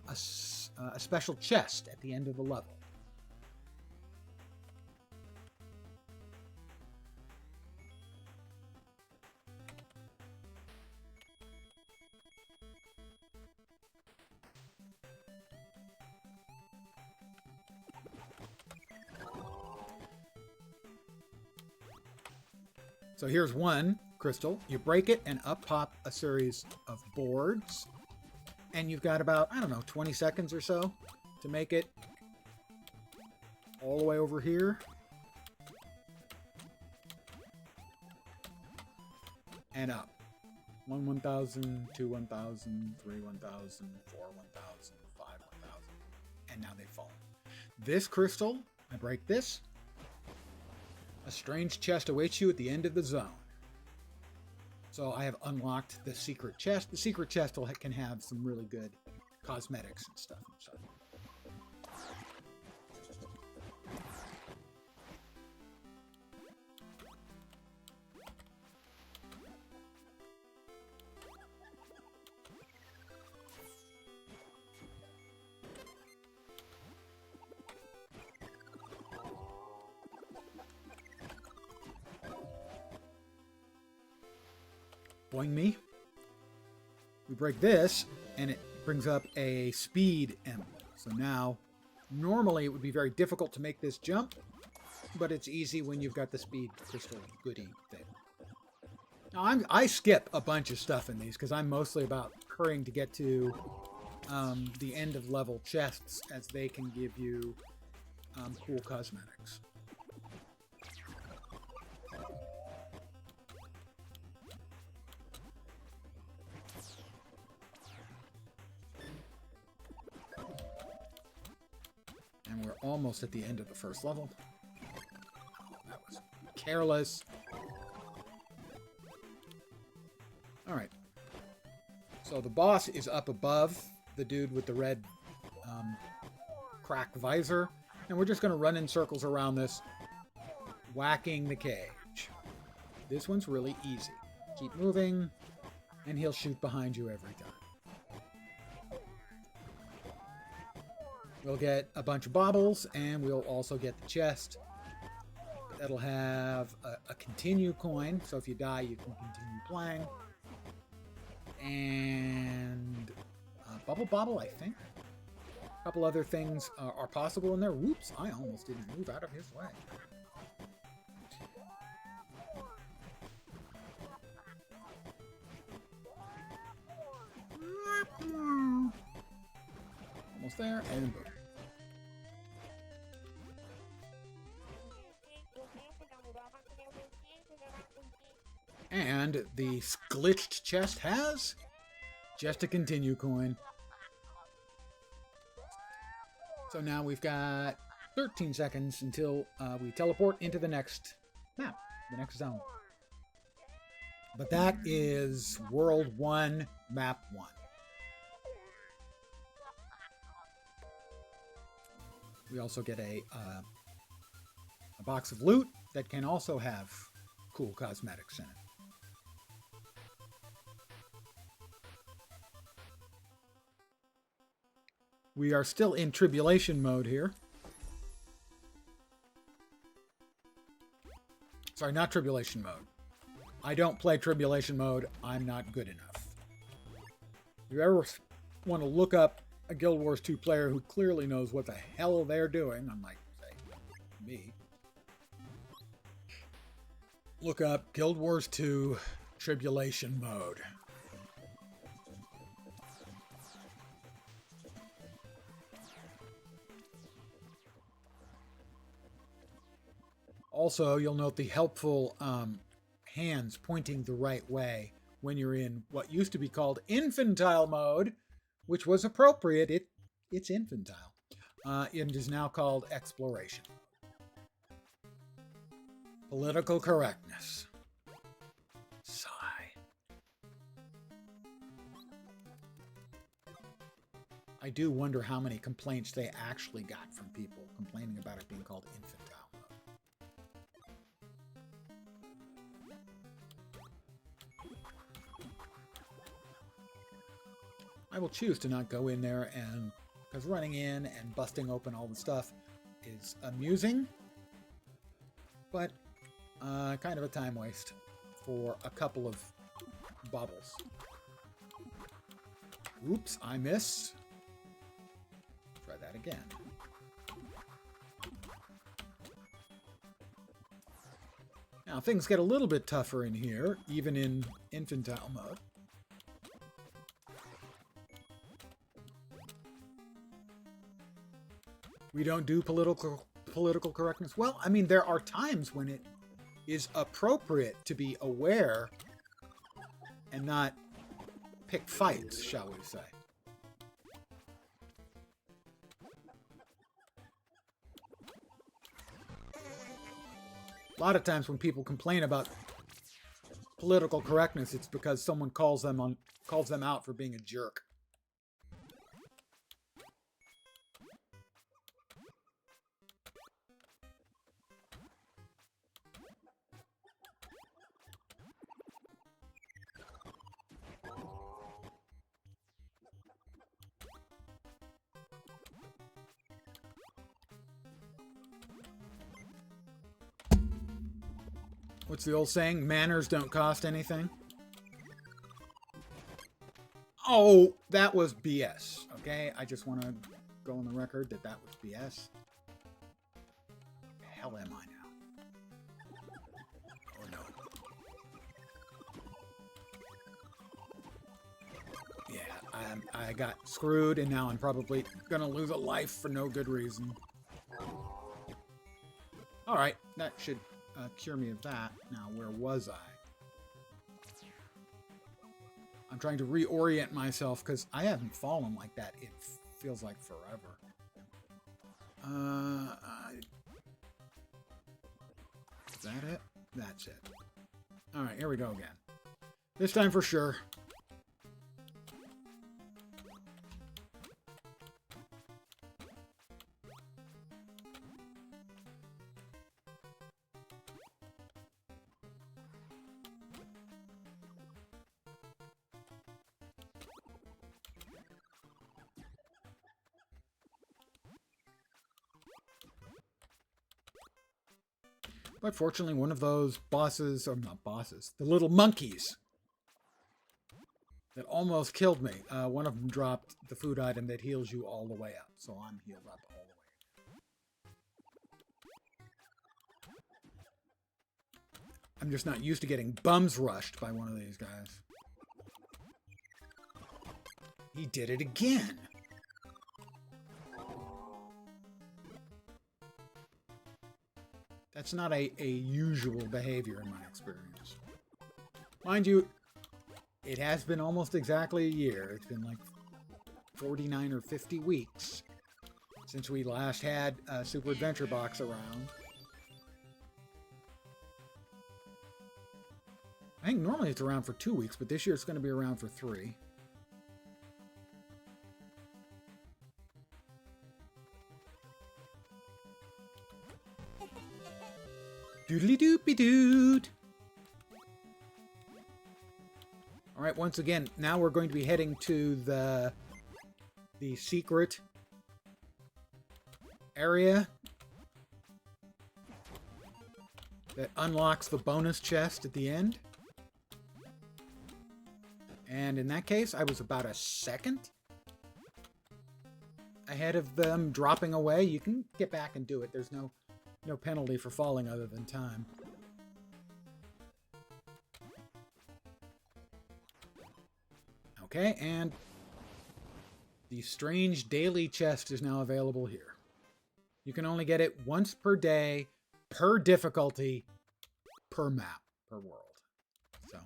a special chest at the end of the level. So here's one crystal. You break it and up pop a series of boards. And you've got about, I don't know, 20 seconds or so to make it all the way over here. And up. 1,000, 2, 1,000, 3, 1,000, 4, 1,000. and now they've fallen. This crystal, I break this. A strange chest awaits you at the end of the zone. So I have unlocked the secret chest. The secret chest can have some really good cosmetics and stuff inside. Boing me. We break this, and it brings up a speed emblem. So now, normally it would be very difficult to make this jump, but it's easy when you've got the speed crystal goodie thing. Now, I skip a bunch of stuff in these because I'm mostly about hurrying to get to the end of level chests, as they can give you cool cosmetics. And we're almost at the end of the first level. That was careless. Alright. So the boss is up above the dude with the red crack visor. And we're just going to run in circles around this, whacking the cage. This one's really easy. Keep moving, and he'll shoot behind you every time. We'll get a bunch of baubles, and we'll also get the chest. That'll have a continue coin, so if you die, you can continue playing. And bubble, I think. A couple other things are possible in there. Whoops, I almost didn't move out of his way. Almost there, and boom. And the glitched chest has just a continue coin. So now we've got 13 seconds until we teleport into the next map, the next zone. But that is World 1, Map 1. We also get a box of loot that can also have cool cosmetics in it. We are still in tribulation mode here. Sorry, not tribulation mode. I don't play tribulation mode. I'm not good enough. If you ever want to look up a Guild Wars 2 player who clearly knows what the hell they're doing, unlike, say, me, look up Guild Wars 2 tribulation mode. Also, you'll note the helpful hands pointing the right way when you're in what used to be called infantile mode, which was appropriate. It's infantile. It is now called exploration. Political correctness. Sigh. I do wonder how many complaints they actually got from people complaining about it being called infantile. I will choose to not go in there, and because running in and busting open all the stuff is amusing, but kind of a time waste for a couple of bubbles. Oops, I missed. Try that again. Now things get a little bit tougher in here, even in infantile mode. We don't do political correctness. Well, I mean, there are times when it is appropriate to be aware and not pick fights, shall we say. A lot of times when people complain about political correctness, it's because someone calls them out for being a jerk. What's the old saying? Manners don't cost anything. Oh, that was BS. Okay, I just want to go on the record that that was BS. The hell am I now? Oh no. Yeah, I got screwed, and now I'm probably gonna lose a life for no good reason. All right, that should cure me of that. Now, where was I? I'm trying to reorient myself because I haven't fallen like that. It feels like forever. Is that it? That's it. All right, here we go again. This time for sure. But fortunately, one of those bosses, or not bosses, the little monkeys that almost killed me, one of them dropped the food item that heals you all the way up. So I'm healed up all the way. I'm just not used to getting bums rushed by one of these guys. He did it again. That's not a usual behavior in my experience. Mind you, it has been almost exactly a year. It's been like 49 or 50 weeks since we last had a Super Adventure Box around. I think normally it's around for 2 weeks, but this year it's going to be around for 3. Doodly doopy dood. All right, once again, now we're going to be heading to the secret area that unlocks the bonus chest at the end. And in that case, I was about a second ahead of them dropping away. You can get back and do it. There's no penalty for falling other than time. Okay, and the strange daily chest is now available here. You can only get it once per day, per difficulty, per map, per world. So.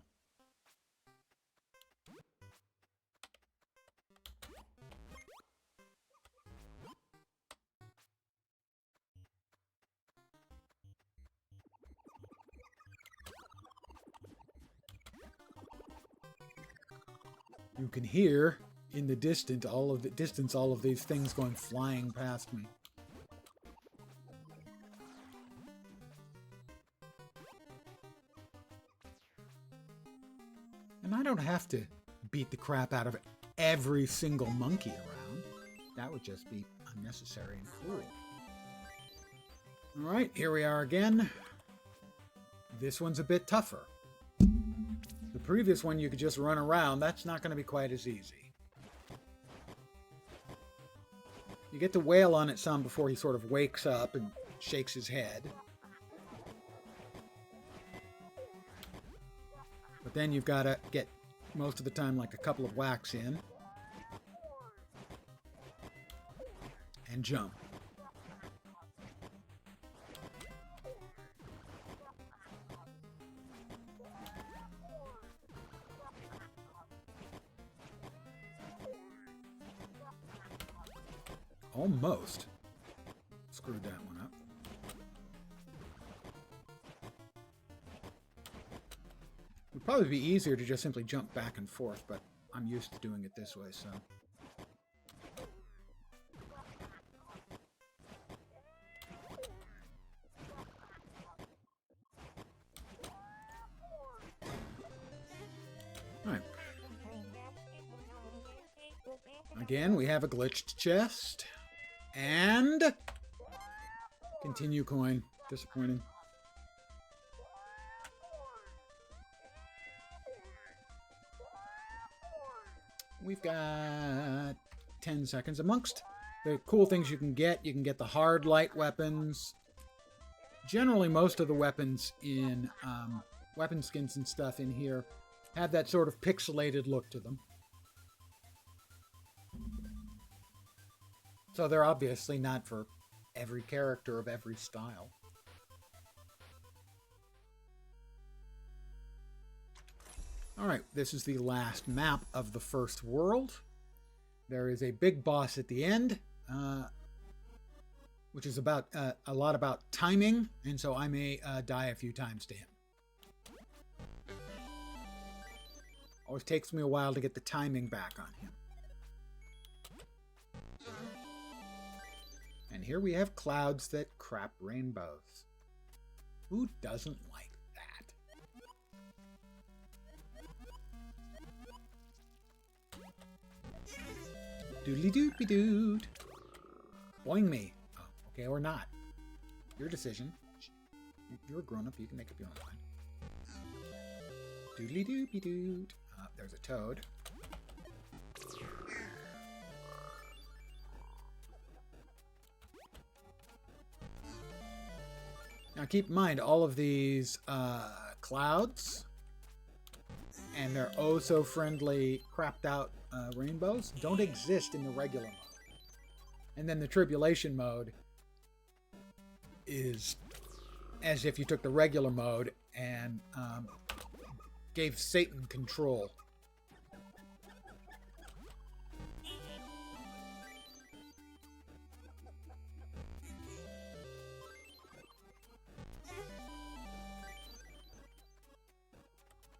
You can hear in the distance all of these things going flying past me. And I don't have to beat the crap out of every single monkey around. That would just be unnecessary and cruel. All right, here we are again. This one's a bit tougher. The previous one you could just run around. That's not going to be quite as easy. You get to wail on it some before he sort of wakes up and shakes his head. But then you've got to get, most of the time, like a couple of whacks in. And jump. Almost screwed that one up. Probably be easier to just simply jump back and forth, but I'm used to doing it this way, so. Alright. Again, we have a glitched chest. And continue coin. Disappointing. We've got 10 seconds. Amongst the cool things you can get the hard light weapons. Generally, most of the weapons in weapon skins and stuff in here have that sort of pixelated look to them. So they're obviously not for every character of every style. Alright, this is the last map of the first world. There is a big boss at the end, which is about a lot about timing, and so I may die a few times to him. Always takes me a while to get the timing back on him. And here we have clouds that crap rainbows. Who doesn't like that? Doodly doopy dood. Boing me. Oh, okay, or not. Your decision. You're a grown up, you can make up your own mind. Doodly doopy dood. There's a toad. Now keep in mind, all of these clouds and their oh-so-friendly, crapped-out rainbows don't exist in the regular mode. And then the tribulation mode is as if you took the regular mode and gave Satan control.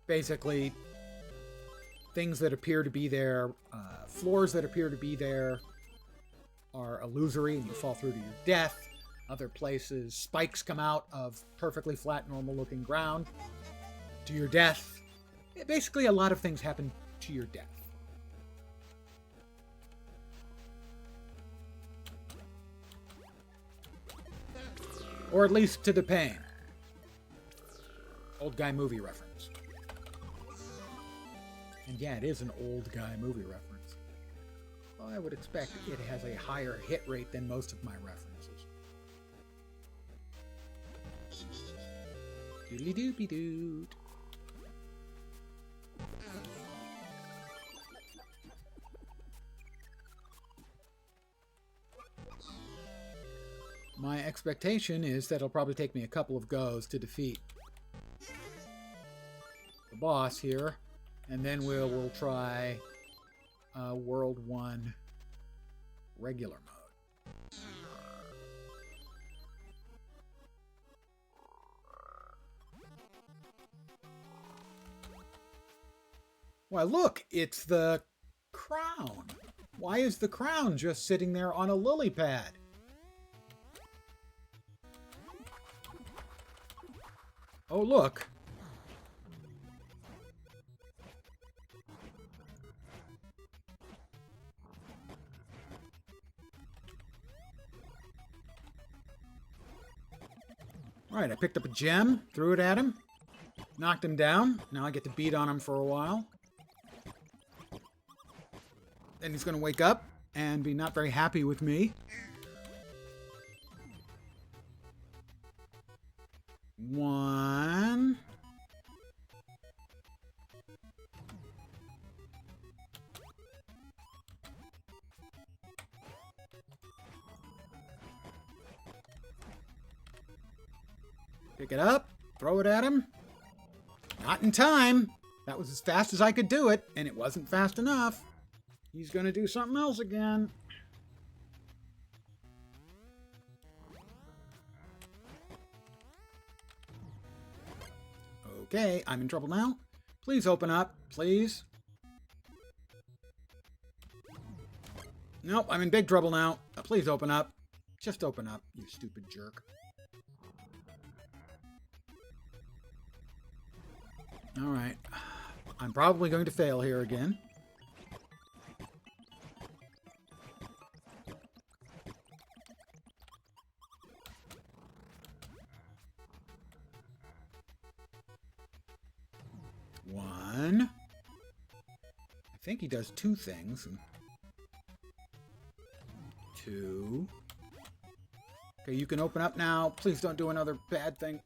Basically, things that appear to be there, floors that appear to be there are illusory and you fall through to your death. Other places, spikes come out of perfectly flat, normal-looking ground to your death. Basically, a lot of things happen to your death. Or at least to the pain. Old guy movie reference. And yeah, it is an old guy movie reference. Well, I would expect it has a higher hit rate than most of my references. Doodly doopy dood. My expectation is that it'll probably take me a couple of goes to defeat the boss here. And then we'll try World 1 regular mode. Why, look, it's the crown. Why is the crown just sitting there on a lily pad? Oh, look. Alright, I picked up a gem, threw it at him, knocked him down. Now I get to beat on him for a while. Then he's going to wake up and be not very happy with me. One. Pick it up, throw it at him. Not in time. That was as fast as I could do it, and it wasn't fast enough. He's going to do something else again. Okay, I'm in trouble now. Please open up. Please. Nope, I'm in big trouble now. Please open up. Just open up, you stupid jerk. Alright. I'm probably going to fail here again. One. I think he does two things. Two. Okay, you can open up now. Please don't do another bad thing.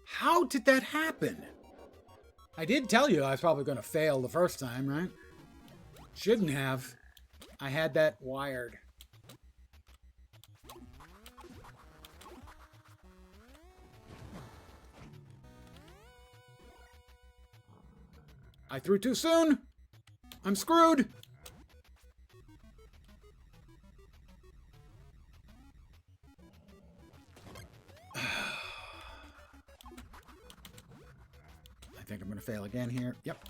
How did that happen? I did tell you I was probably going to fail the first time, right? Shouldn't have. I had that wired. I threw too soon. I'm screwed. I think I'm going to fail again here. Yep.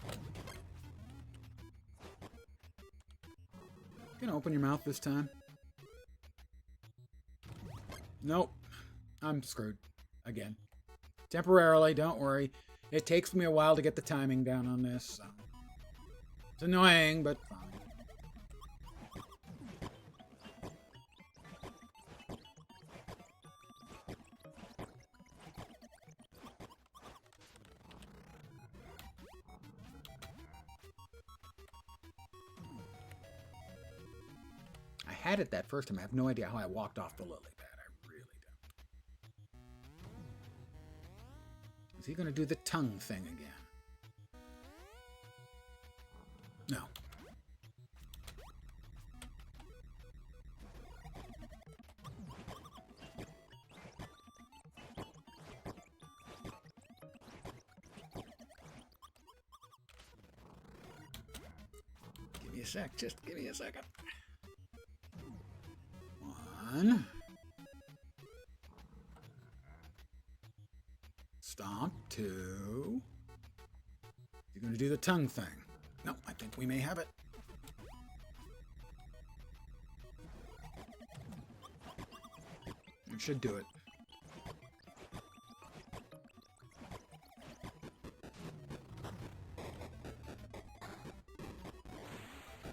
Gonna open your mouth this time. Nope. I'm screwed. Again. Temporarily, don't worry. It takes me a while to get the timing down on this. So. It's annoying, but fine. I had it that first time. I have no idea how I walked off the lily pad. I really don't. Is he going to do the tongue thing again? No. Give me a sec. Just give me a second. One. Stomp. Two. You're going to do the tongue thing. No, I think we may have it. It should do it.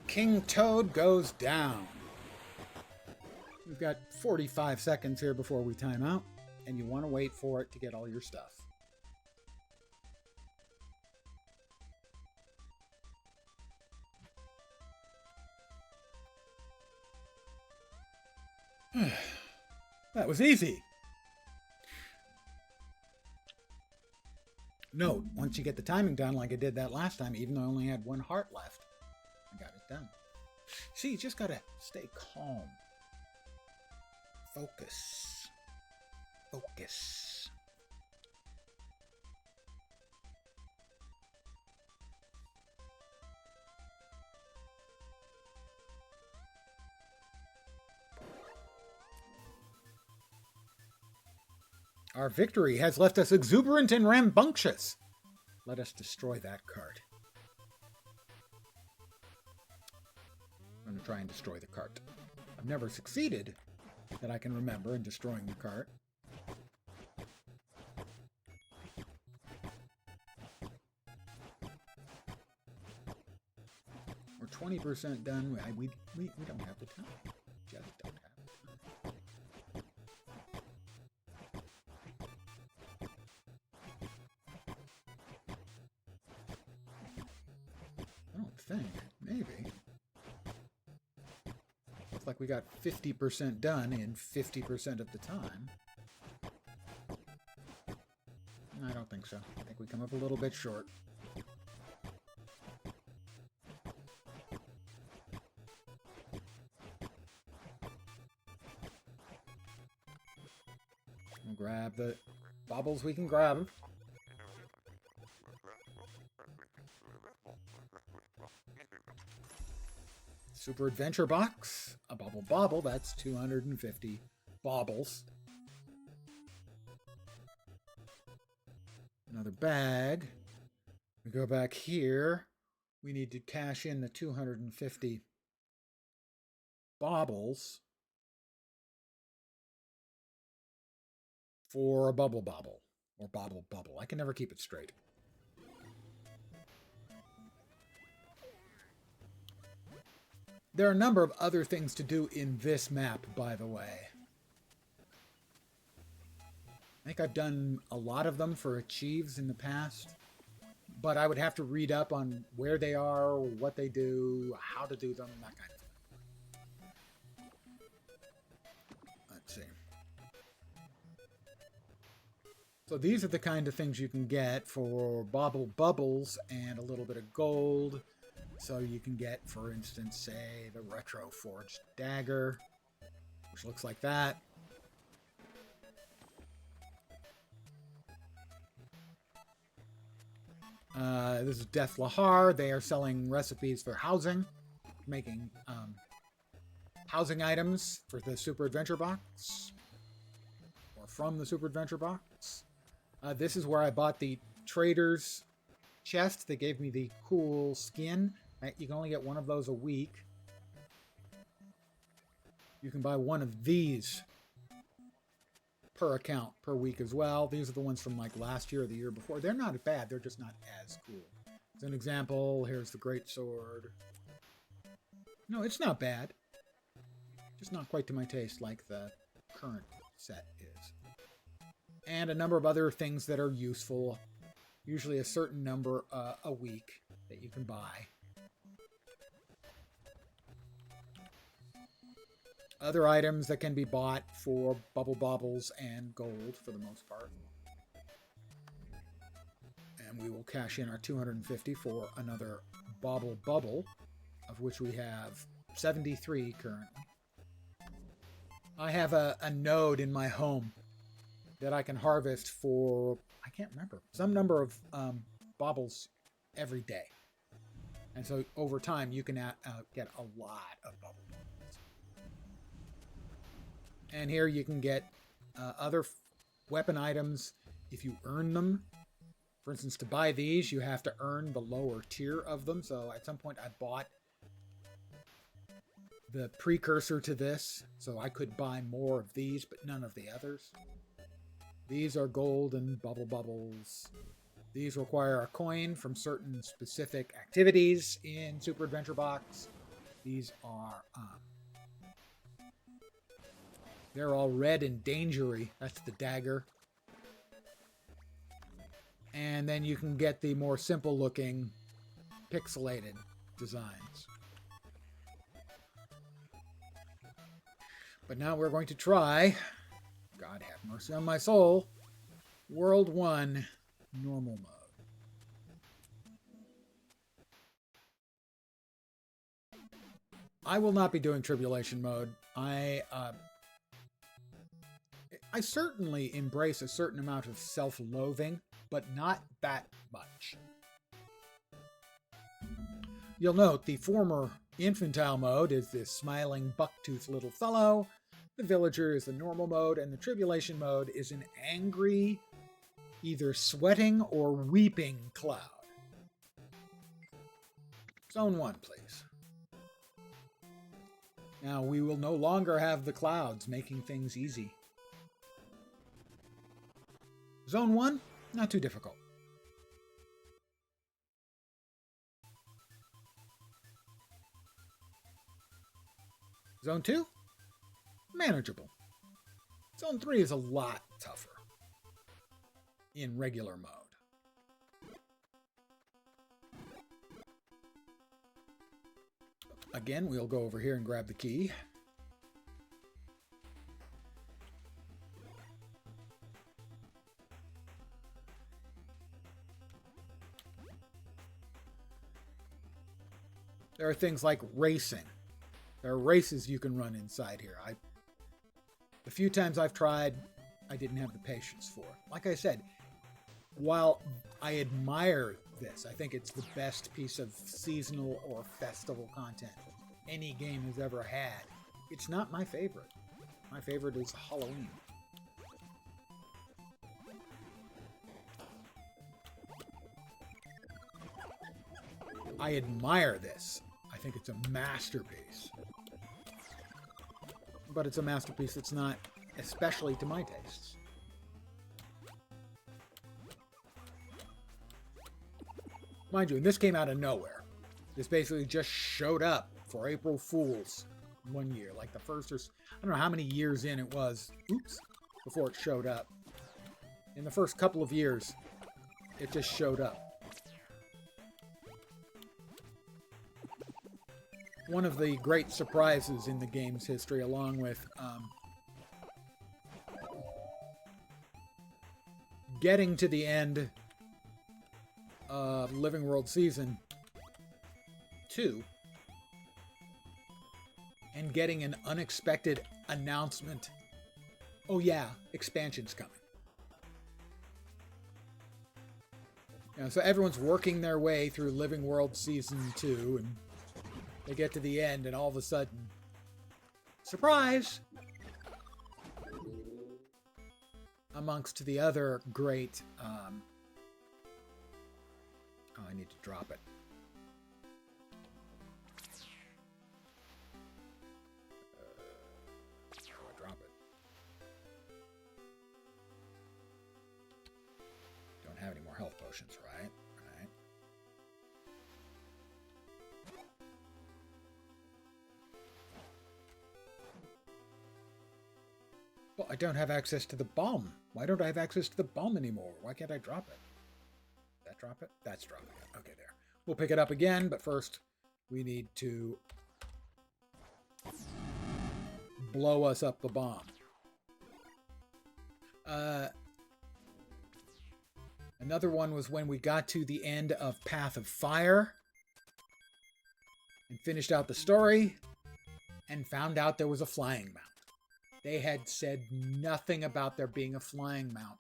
King Toad goes down. We've got 45 seconds here before we time out, and you want to wait for it to get all your stuff. That was easy. Note, once you get the timing down like I did that last time, even though I only had one heart left, I got it done. See, you just gotta stay calm. Focus. Focus. Our victory has left us exuberant and rambunctious. Let us destroy that cart. I'm going to try and destroy the cart. I've never succeeded that I can remember in destroying the cart. We're 20% done. We don't have the time. Just don't have it. Maybe. Looks like we got 50% done in 50% of the time. I don't think so. I think we come up a little bit short. We'll grab the baubles we can grab. Super Adventure Box, a bauble, that's 250 baubles. Another bag. We go back here. We need to cash in the 250 baubles for a bubble bobble. Or bobble bubble. I can never keep it straight. There are a number of other things to do in this map, by the way. I think I've done a lot of them for Achieves in the past. But I would have to read up on where they are, what they do, how to do them, that kind of thing. Let's see. So these are the kind of things you can get for bauble bubbles and a little bit of gold. So you can get, for instance, say, the Retro Forged Dagger, which looks like that. This is Death Lahar. They are selling recipes for housing, making housing items for the Super Adventure Box, or from the Super Adventure Box. This is where I bought the Trader's Chest. They gave me the cool skin. You can only get one of those a week. You can buy one of these per account per week as well. These are the ones from like last year or the year before. They're not bad. They're just not as cool. As an example, here's the Great Sword. No, it's not bad. Just not quite to my taste like the current set is. And a number of other things that are useful. Usually a certain number a week that you can buy. Other items that can be bought for bubble baubles and gold for the most part. And we will cash in our 250 for another bauble bubble, of which we have 73 currently. I have a node in my home that I can harvest for, I can't remember, some number of baubles every day. And so over time you can get a lot of bubble baubles. And here you can get other weapon items if you earn them. For instance, to buy these, you have to earn the lower tier of them. So at some point I bought the precursor to this, so I could buy more of these, but none of the others. These are golden bubble bubbles. These require a coin from certain specific activities in Super Adventure Box. These are... they're all red and dangery. That's the dagger. And then you can get the more simple looking pixelated designs. But now we're going to try, God have mercy on my soul, World 1 normal mode. I will not be doing Tribulation mode. I certainly embrace a certain amount of self-loathing, but not that much. You'll note the former infantile mode is this smiling buck-toothed little fellow. The villager is the normal mode, and the tribulation mode is an angry, either sweating or weeping cloud. Zone 1, please. Now, we will no longer have the clouds making things easy. Zone 1, not too difficult. Zone 2, manageable. Zone 3 is a lot tougher in regular mode. Again, we'll go over here and grab the key. There are things like racing. There are races you can run inside here. The few times I've tried, I didn't have the patience for. Like I said, while I admire this, I think it's the best piece of seasonal or festival content any game has ever had. It's not my favorite. My favorite is Halloween. I admire this. I think it's a masterpiece. But it's a masterpiece that's not especially to my tastes. Mind you, this came out of nowhere. This basically just showed up for April Fools one year. Like the first, or I don't know how many years in it was, before it showed up. In the first couple of years, it just showed up. One of the great surprises in the game's history, along with getting to the end of Living World Season 2 and getting an unexpected announcement. Oh yeah, expansion's coming. So everyone's working their way through Living World Season 2, and they get to the end, and all of a sudden, surprise! Amongst the other great... oh, I need to drop it. How do I drop it? Don't have any more health potions, right? Right. Well, I don't have access to the bomb. Why don't I have access to the bomb anymore? Why can't I drop it? Did that drop it? That's dropping it. Okay, there. We'll pick it up again, but first we need to blow us up the bomb. Another one was when we got to the end of Path of Fire and finished out the story and found out there was a flying mount. They had said nothing about there being a flying mount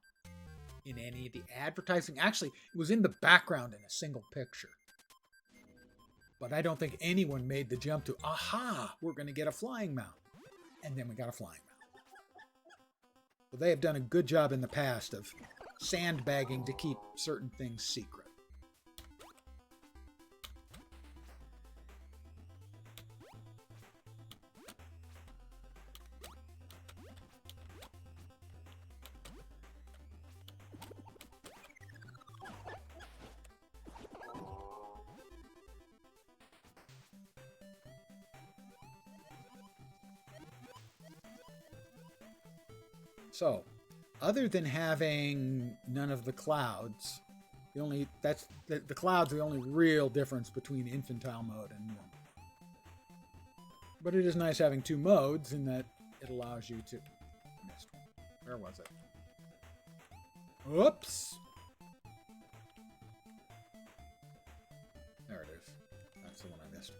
in any of the advertising. Actually, it was in the background in a single picture. But I don't think anyone made the jump to, aha, we're going to get a flying mount. And then we got a flying mount. So they have done a good job in the past of sandbagging to keep certain things secret. So, other than having none of the clouds, the clouds are the only real difference between infantile mode and normal. But it is nice having two modes in that it allows you to... Missed one. Where was it? Oops! There it is. That's the one I missed.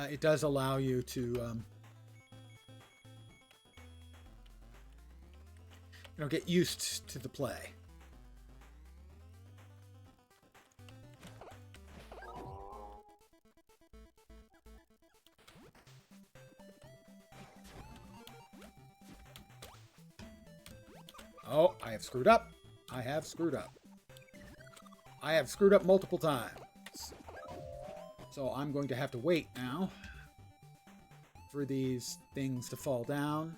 It does allow you to... get used to the play. Oh, I have screwed up. I have screwed up. I have screwed up multiple times. So I'm going to have to wait now for these things to fall down.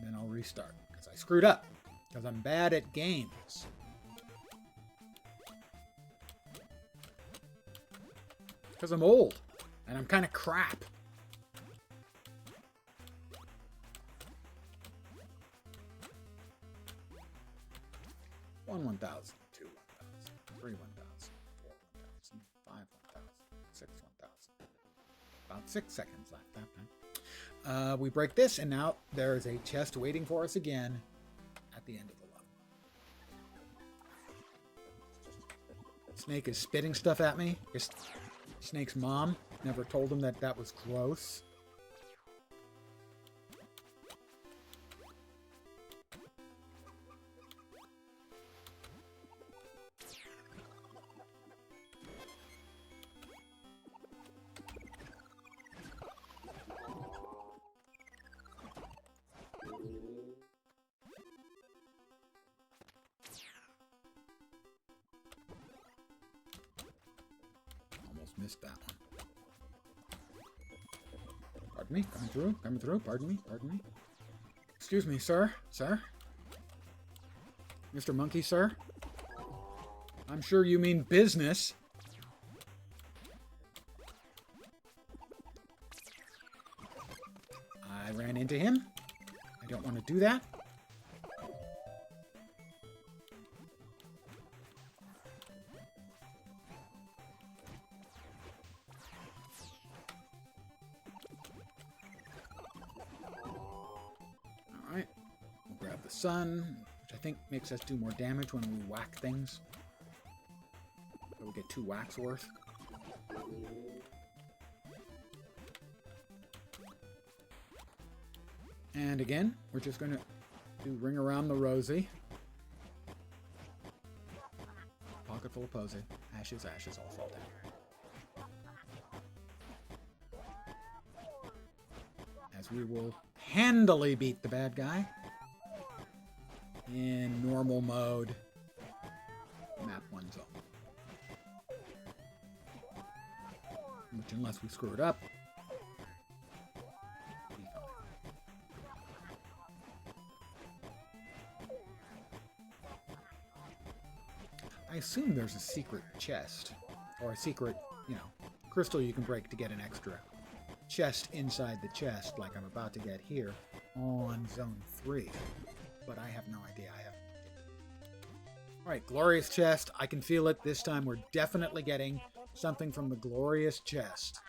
And then I'll restart, because I screwed up, because I'm bad at games. Because I'm old, and I'm kind of crap. One 1,000, two 1,000, three 1,000, four 1,000, five 1,000, six 1,000. About 6 seconds left that time. We break this, and now there is a chest waiting for us again at the end of the level. Snake is spitting stuff at me. Snake's mom never told him that that was gross. Missed that one. Pardon me, coming through, pardon me. Excuse me, sir, Mr. Monkey, sir. I'm sure you mean business. I ran into him. I don't want to do that. Alright. We'll grab the sun, which I think makes us do more damage when we whack things. So we get 2 whacks worth. And again, we're just going to do Ring Around the Rosie. Pocket full of posy. Ashes, ashes, all fall down. As we will handily beat the bad guy in normal mode. Map 1 zone. Which, unless we screw it up, I assume there's a secret chest, or a secret, crystal you can break to get an extra chest inside the chest, like I'm about to get here on Zone 3. But I have no idea. Alright, glorious chest. I can feel it. This time we're definitely getting something from the glorious chest.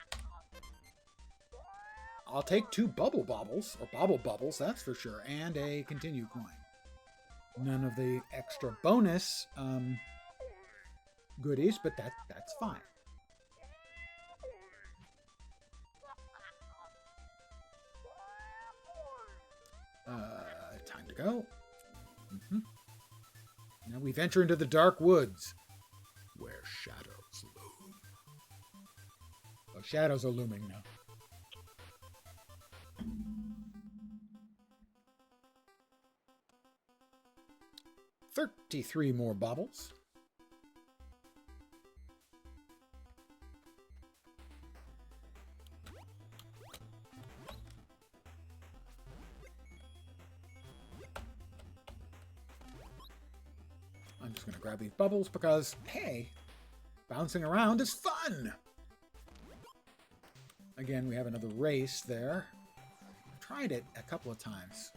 I'll take 2 bubble bobbles, or bobble bubbles, that's for sure, and a continue coin. None of the extra bonus goodies, but that's fine. Time to go. Now we venture into the dark woods, where shadows loom. Oh, shadows are looming now. $33 more baubles. I'm just going to grab these bubbles because, hey, bouncing around is fun! Again, we have another race there. I've tried it a couple of times.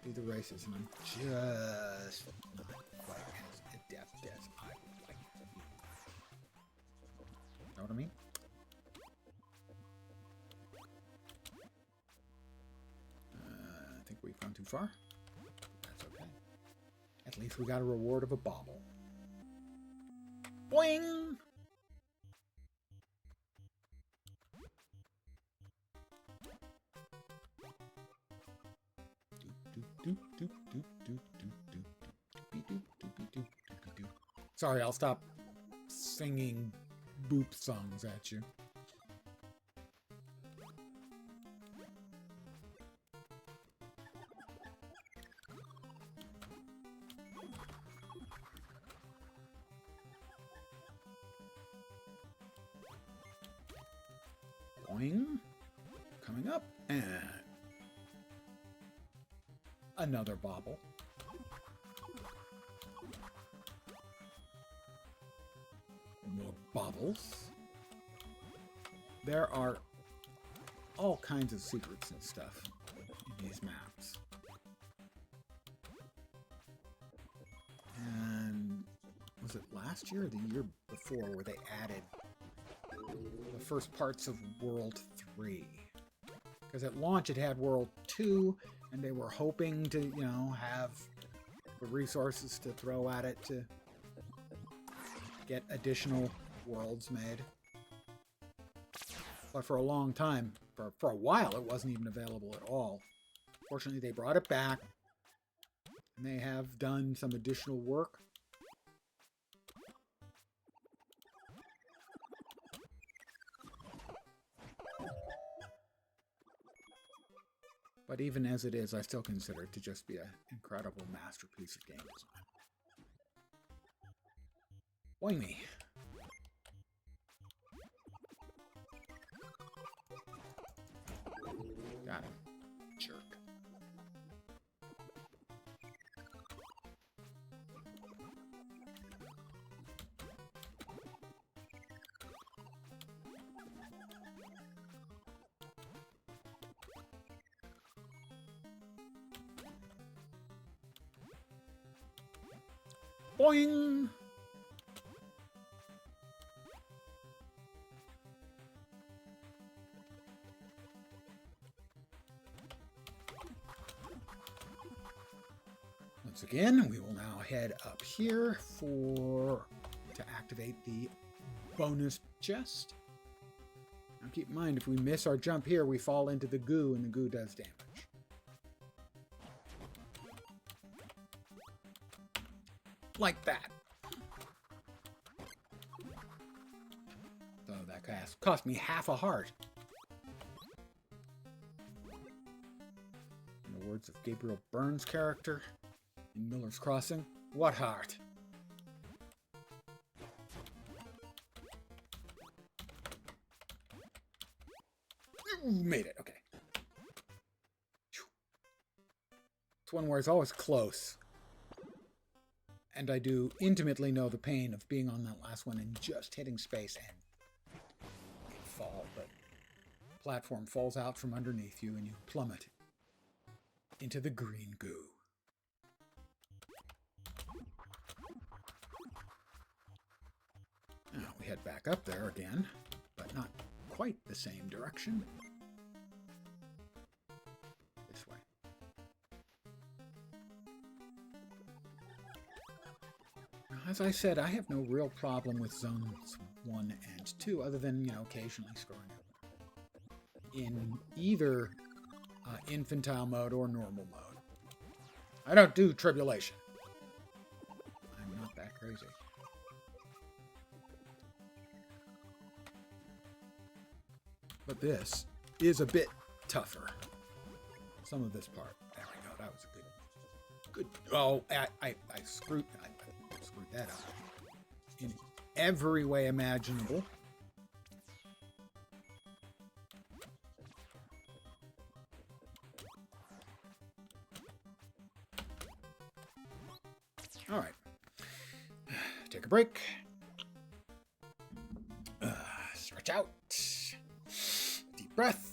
Do the races, and I'm just not quite as adept as I would like to be. Know what I mean? I think we've gone too far. That's okay. At least we got a reward of a bauble. Boing! Sorry, I'll stop singing boop songs at you. Boing. Coming up, and another bauble. More baubles. There are all kinds of secrets and stuff in these maps. And was it last year or the year before where they added the first parts of World 3? Because at launch it had World 2, and they were hoping to, have the resources to throw at it to get additional worlds made. But for a long time, for a while, it wasn't even available at all. Fortunately, they brought it back, and they have done some additional work. But even as it is, I still consider it to just be an incredible masterpiece of game design. Boing me. Got him. Jerk. Boing! Once again, we will now head up here to activate the bonus chest. Now keep in mind, if we miss our jump here, we fall into the goo, and the goo does damage. Like that. So that cost me half a heart. In the words of Gabriel Byrne's character in Miller's Crossing, what heart? Ooh, made it, okay. It's one where it's always close. And I do intimately know the pain of being on that last one and just hitting space and fall, but platform falls out from underneath you and you plummet into the green goo. Now we head back up there again, but not quite the same direction. This way. As I said, I have no real problem with zones 1 and 2, other than, occasionally screwing up. In either infantile mode or normal mode. I don't do tribulation. I'm not that crazy. But this is a bit tougher. Some of this part. There we go. That was a good. Oh, I screwed that up in every way imaginable. All right. Take a break. Stretch out. Deep breath.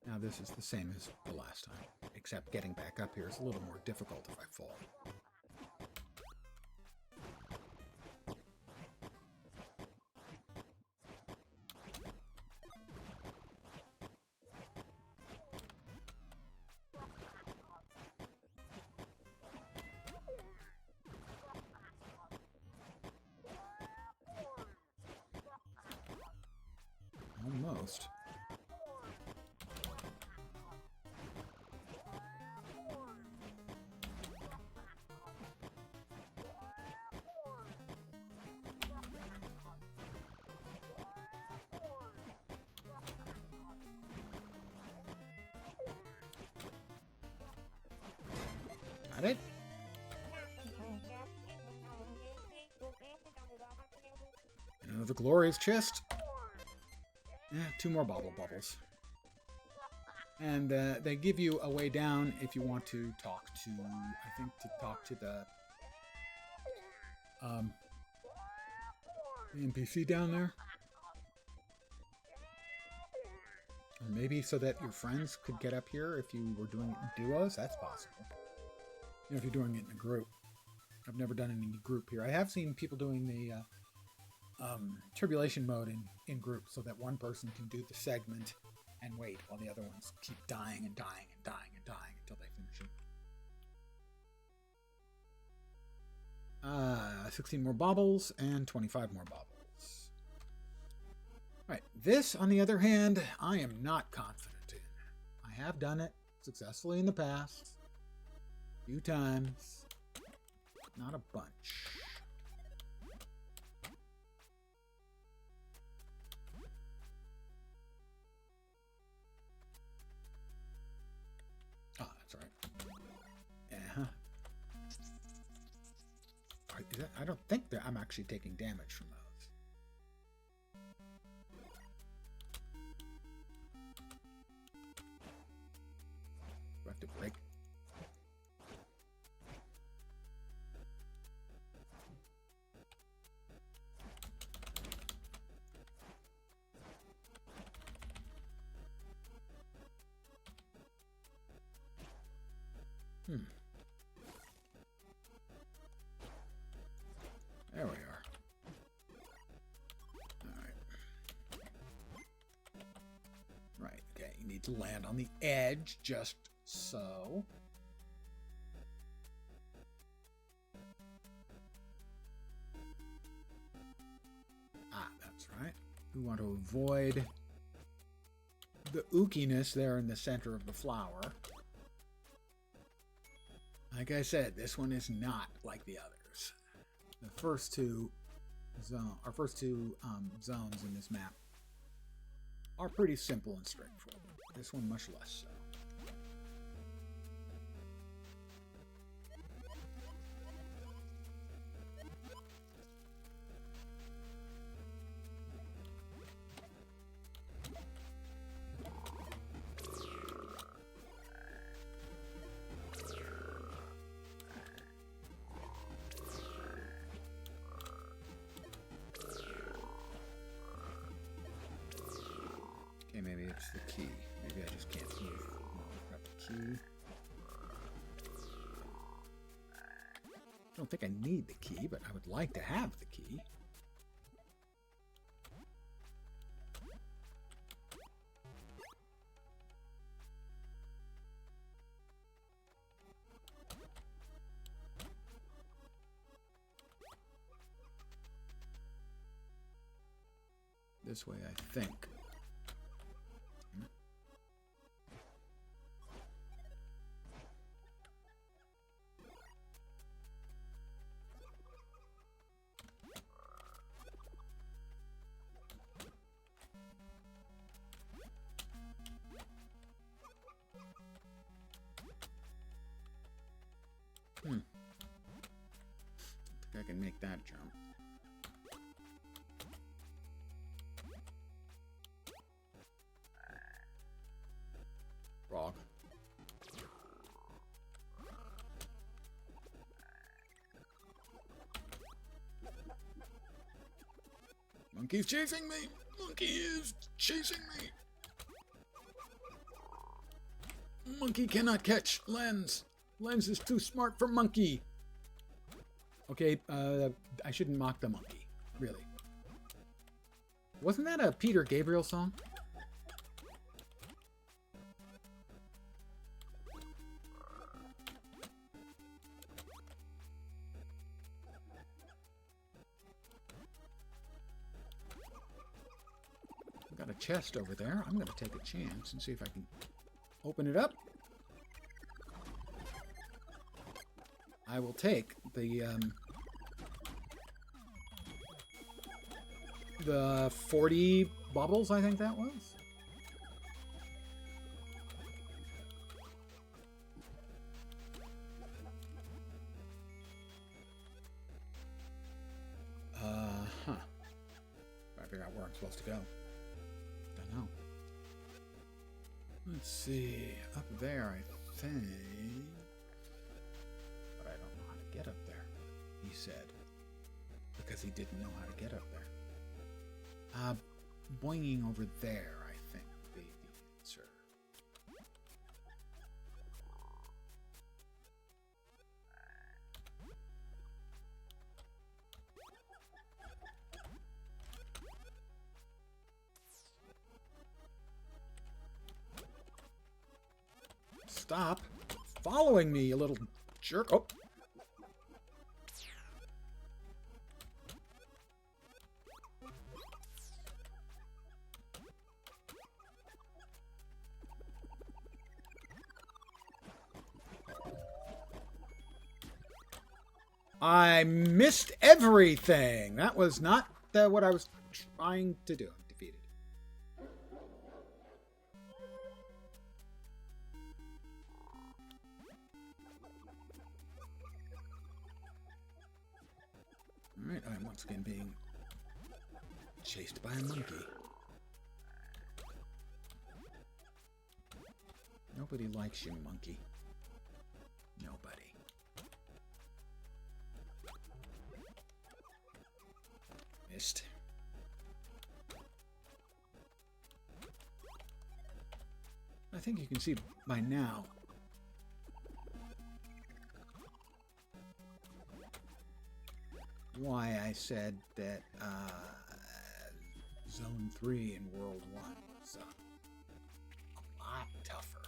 Now this is the same as the last time, except getting back up here is a little more difficult if I fall. Almost. Got it? Another glorious chest. Yeah, 2 more bubbles. And they give you a way down if you want to talk to, the NPC down there. Or maybe so that your friends could get up here if you were doing it in duos. That's possible. If you're doing it in a group. I've never done it in a group here. I have seen people doing the tribulation mode in groups so that one person can do the segment and wait while the other ones keep dying and dying and dying and dying until they finish it. 16 more baubles and 25 more baubles. Alright, this, on the other hand, I am not confident in. I have done it successfully in the past. A few times. Not a bunch. Is that, I don't think that I'm actually taking damage from those. Do I have to break? There we are. Alright. Right, okay. You need to land on the edge, just so. Ah, that's right. We want to avoid the ookiness there in the center of the flower. Like I said, this one is not like the others. The first two zones in this map are pretty simple and straightforward. This one much less so. Okay, maybe it's the key. Maybe I just can't move. Grab the key. I don't think I need the key, but I would like to have the key. This way, I think. I think I can make that jump. Frog. Monkey's chasing me! Monkey is chasing me! Monkey cannot catch Lens! Lens is too smart for Monkey! Okay, I shouldn't mock the monkey. Really. Wasn't that a Peter Gabriel song? Got a chest over there. I'm going to take a chance and see if I can open it up. I will take the 40 bubbles, I think that was. Huh. I figure out where I'm supposed to go. Don't know. Let's see. Up there, I think. But I don't know how to get up there, he said. Because he didn't know how to get up there. Boinging over there, I think, would be the answer. Stop following me, you little jerk. Oh. I missed everything. That was not what I was trying to do. I'm defeated. Once again being chased by a monkey. Nobody likes you, monkey. Nobody. Missed. I think you can see by now why I said that Zone 3 in World 1 was a lot tougher.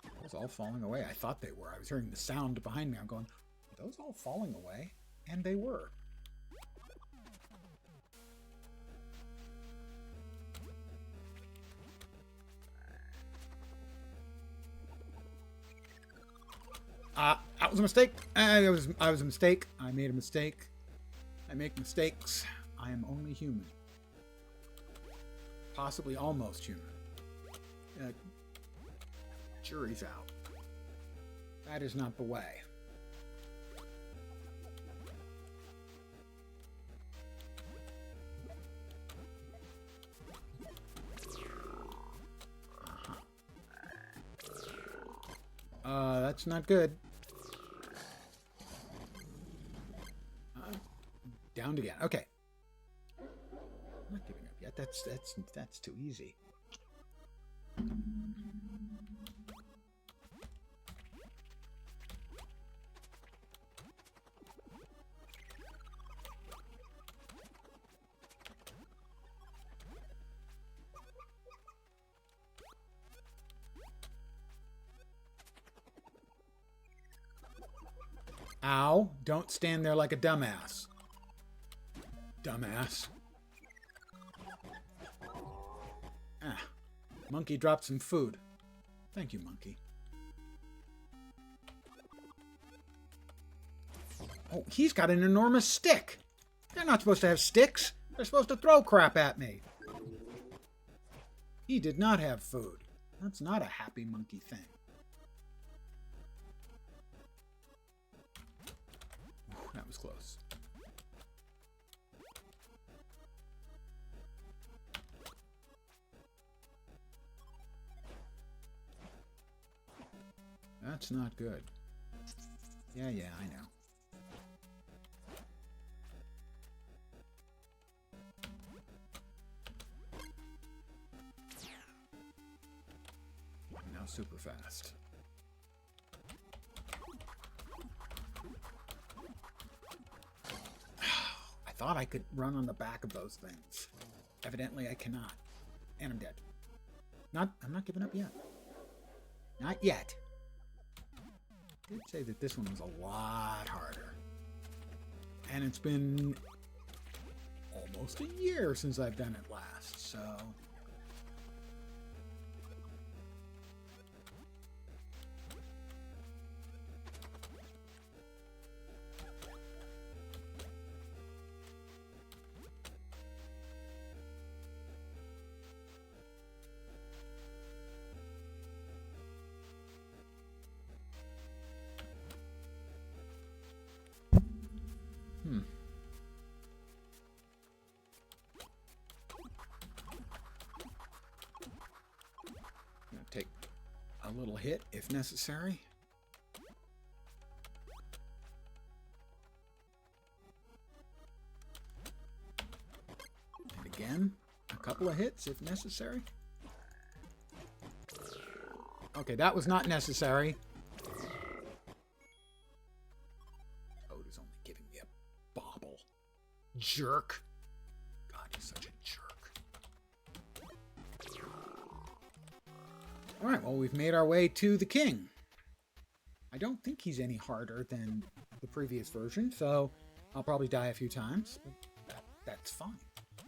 It was all falling away. I thought they were. I was hearing the sound behind me. I'm going, are those all falling away? And they were. That was a mistake. I was a mistake. I made a mistake. I make mistakes. I am only human. Possibly almost human. Jury's out. That is not the way. That's not good. Downed again. Okay. I'm not giving up yet. That's too easy. Ow. Don't stand there like a dumbass. Dumbass. Monkey dropped some food. Thank you, monkey. Oh, he's got an enormous stick. They're not supposed to have sticks. They're supposed to throw crap at me. He did not have food. That's not a happy monkey thing. That was close. That's not good. Yeah, I know. Now super fast. I thought I could run on the back of those things. Evidently I cannot. And I'm dead. I'm not giving up yet. Not yet. I did say that this one was a lot harder. And it's been almost a year since I've done it last, so... Take a little hit if necessary. And again, a couple of hits if necessary. Okay, that was not necessary. Toad is only giving me a bobble. Jerk. God, he's such a jerk. Alright, well, we've made our way to the king. I don't think he's any harder than the previous version, so I'll probably die a few times. But that's fine.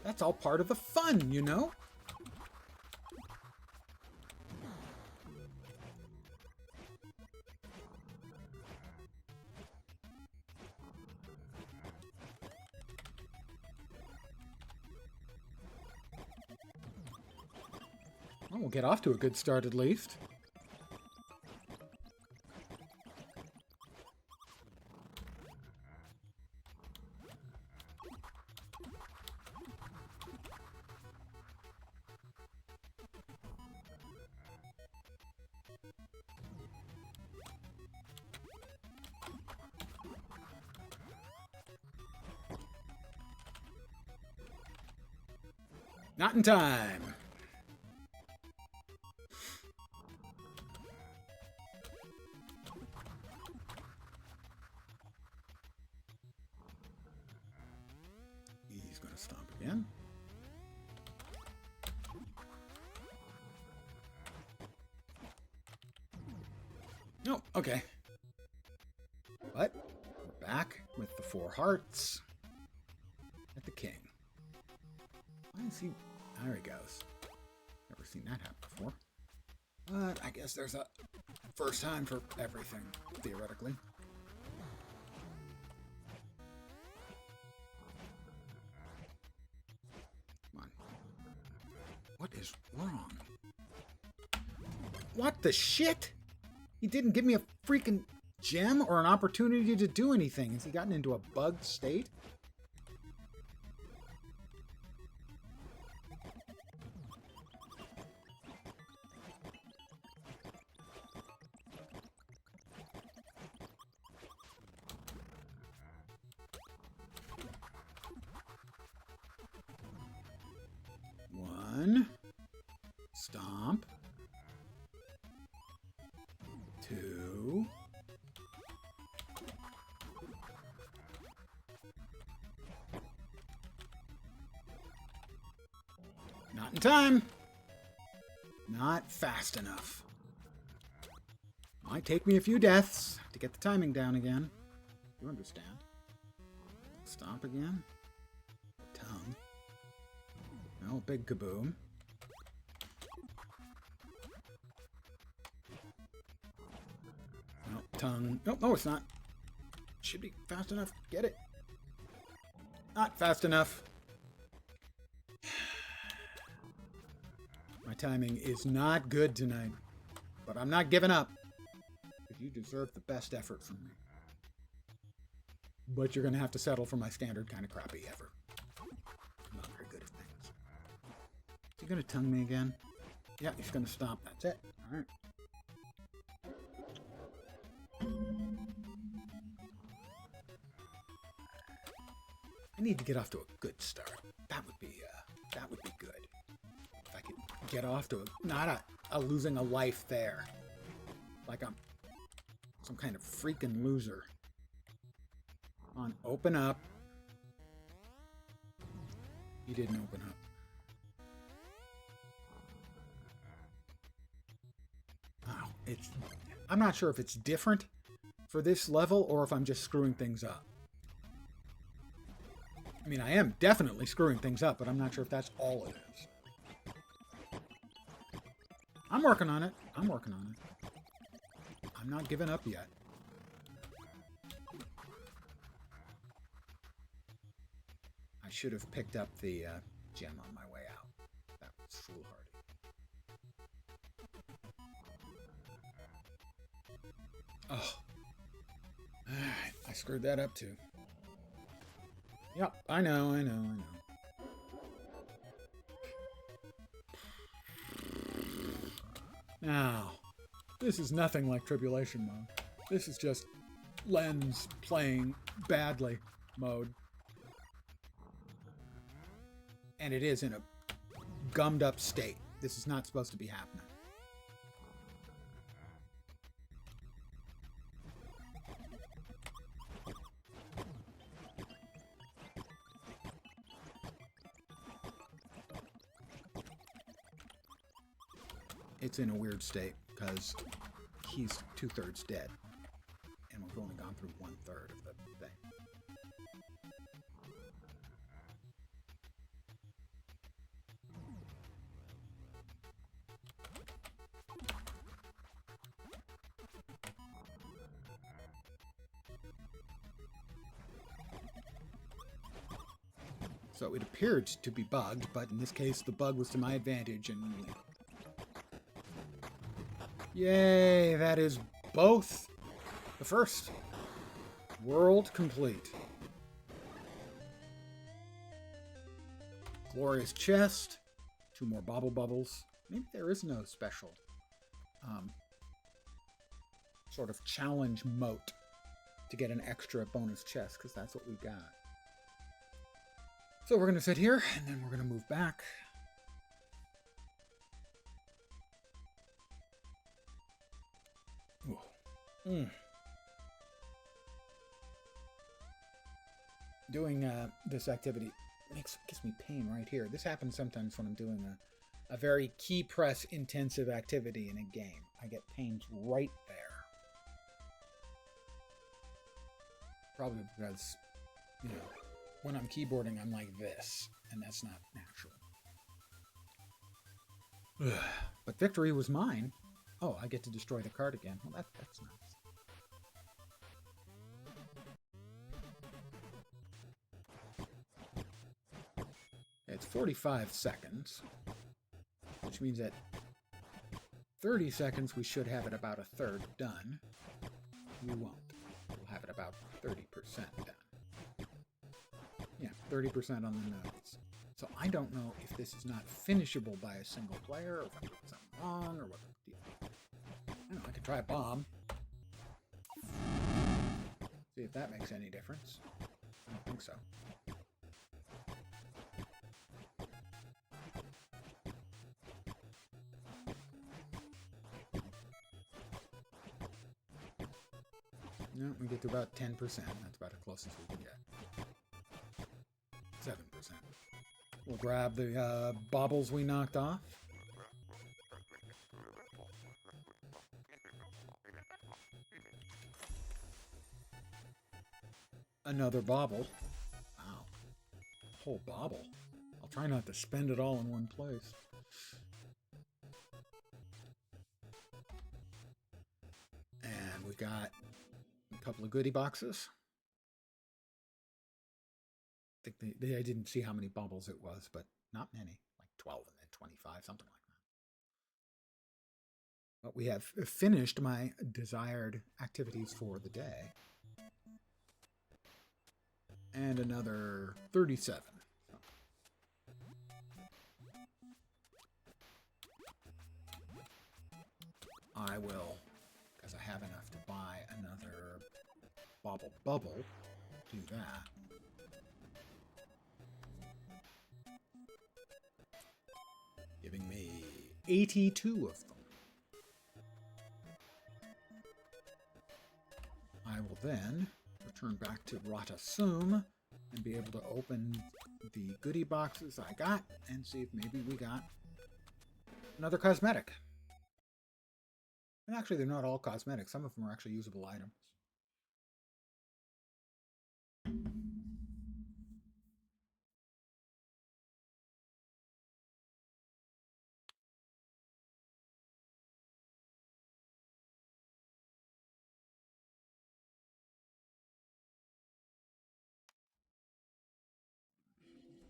That's all part of the fun, you know? Well, we'll get off to a good start at least. Not in time. He's going to stomp again. No, okay. But we're back with the 4 hearts at the king. Why is he... There he goes. Never seen that happen before. But I guess there's a first time for everything, theoretically. Come on. What is wrong? What the shit? He didn't give me a freaking gem or an opportunity to do anything. Has he gotten into a bugged state? One. Stomp. 2. Not in time. Not fast enough. Might take me a few deaths to get the timing down again. You understand. Stomp again. Tongue. No, big kaboom. No, tongue. No, no, it's not. Should be fast enough. Get it. Not fast enough. My timing is not good tonight. But I'm not giving up. Because you deserve the best effort from me. But you're going to have to settle for my standard kind of crappy effort. I'm not very good at things. Is he going to tongue me again? Yeah, he's going to stomp. That's it. All right. I need to get off to a good start. That would be good. If I could get off to not a losing a life there. Like I'm some kind of freaking loser. Come on, open up. He didn't open up. Oh, I'm not sure if it's different for this level or if I'm just screwing things up. I mean, I am definitely screwing things up, but I'm not sure if that's all it is. I'm working on it. I'm working on it. I'm not giving up yet. I should have picked up the gem on my way out. That was foolhardy. Oh. I screwed that up too. Yep, I know. Now, this is nothing like Tribulation mode. This is just Lens playing badly mode. And it is in a gummed up state. This is not supposed to be happening. It's in a weird state because he's 2/3 dead. And we've only gone through 1/3 of the thing. So it appeared to be bugged, but in this case the bug was to my advantage and Yay, that is both the first. World complete. Glorious chest. 2 more bauble bubbles. Maybe there is no special sort of challenge moat to get an extra bonus chest, because that's what we got. So we're going to sit here, and then we're going to move back. Doing this activity gives me pain right here. This happens sometimes when I'm doing a very key press intensive activity in a game. I get pains right there. Probably because, you know, when I'm keyboarding, I'm like this, and that's not natural. But victory was mine. Oh, I get to destroy the card again. Well, that's nice. It's 45 seconds, which means that 30 seconds we should have it about a third done. We won't. We'll have it about 30% done. Yeah, 30% on the notes. So I don't know if this is not finishable by a single player, or if I'm doing something wrong, or what the deal. I don't know, I could try a bomb. See if that makes any difference. I don't think so. No, we get to about 10%. That's about as close as we can get. 7%. We'll grab the baubles we knocked off. Another bauble. Wow. Whole bauble. I'll try not to spend it all in one place. And we got a couple of goodie boxes. I think I didn't see how many baubles it was, but not many. Like 12 and then 25, something like that. But we have finished my desired activities for the day. And another 37. I will, because I have enough to buy another bubble, do that. Giving me 82 of them. I will then return back to Ratasum and be able to open the goodie boxes I got and see if maybe we got another cosmetic. And actually, they're not all cosmetic. Some of them are actually usable items.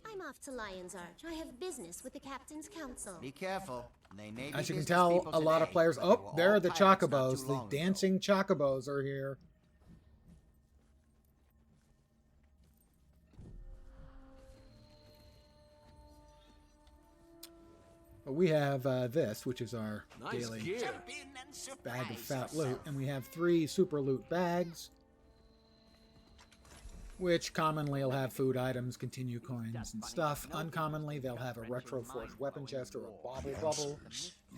I'm off to Lion's Arch. I have business with the Captain's Council. Be careful. They may be As you can tell, a lot of players... Oh, there are the chocobos. The dancing chocobos are here. But we have this, which is our daily bag of fat loot. And we have 3 super loot bags, which commonly will have food items, continue coins, and stuff. Uncommonly, they'll have a retro forged weapon chest or a bubble.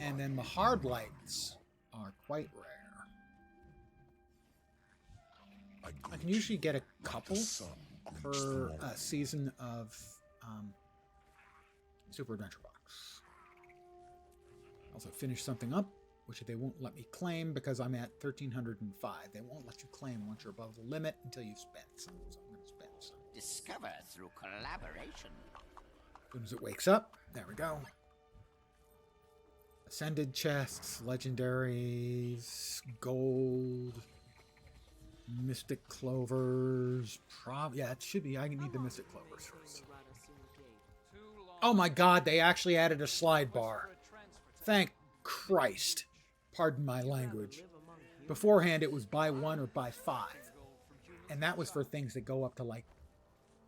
And then the hard lights are quite rare. I can usually get a couple per season of Super Adventure Box. Also finish something up, which they won't let me claim because I'm at 1,305. They won't let you claim once you're above the limit until you've spent some. So I'm going to spend some. Discover through collaboration. As soon as it wakes up, there we go. Ascended chests, legendaries, gold, mystic clovers. Yeah, it should be. I need the mystic clovers first. Oh my god, they actually added a slide bar. Thank Christ. Pardon my language. Beforehand, it was buy 1 or buy 5. And that was for things that go up to like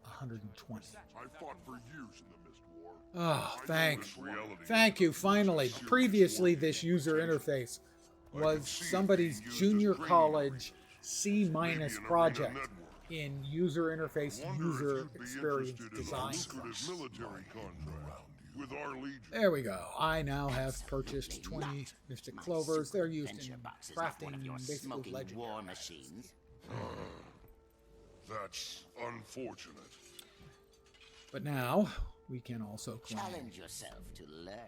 120. I fought for years in the Mist War. Oh, thank you, finally. Previously, this user interface was somebody's junior college C- project in user interface, user experience design. There we go. I now have purchased 20 Mystic Clovers. They're used in crafting basically legendary machines. That's unfortunate. But now we can also claim Challenge yourself to learn.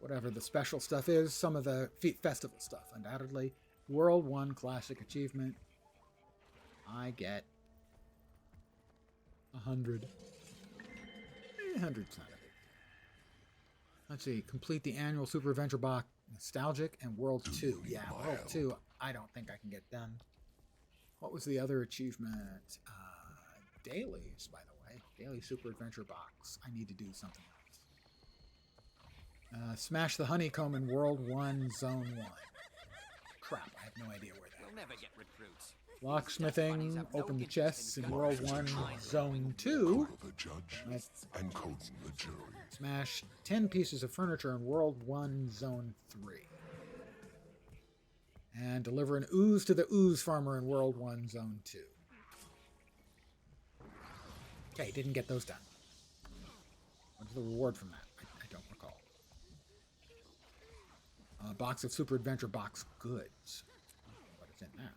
whatever the special stuff is, some of the festival stuff. Undoubtedly, World 1 Classic Achievement. I get 100. 100's not a big deal. Let's see. Complete the annual Super Adventure Box Nostalgic and World 2. Yeah, World 2, I don't think I can get done. What was the other achievement? Dailies, by the way. Daily Super Adventure Box. I need to do something else. Smash the Honeycomb in World 1, Zone 1. Crap, I have no idea where that is. You'll never get recruits. Locksmithing, open the chests in World 1, Zone 2. And Coden the jury. Smash 10 pieces of furniture in World 1, Zone 3. And deliver an ooze to the ooze farmer in World 1, Zone 2. Okay, didn't get those done. What's the reward from that? I don't recall. A box of Super Adventure Box goods. What is in that?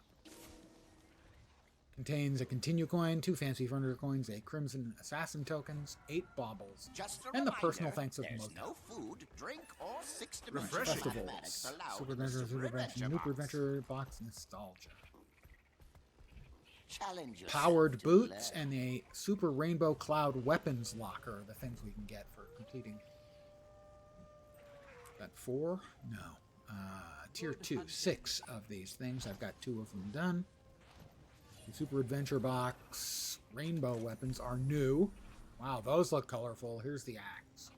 Contains a Continue coin, 2 Fancy Furniture coins, a Crimson Assassin tokens, 8 baubles, and the personal thanks of Moto. No food, drink, or 6 Festivals. Super Adventure, Super Adventure Box Nostalgia. Powered boots and a Super Rainbow Cloud weapons locker are the things we can get for completing. That 4? No. Tier 2. 6 of these things. I've got 2 of them done. The Super Adventure Box rainbow weapons are new. Wow, those look colorful. Here's the axe.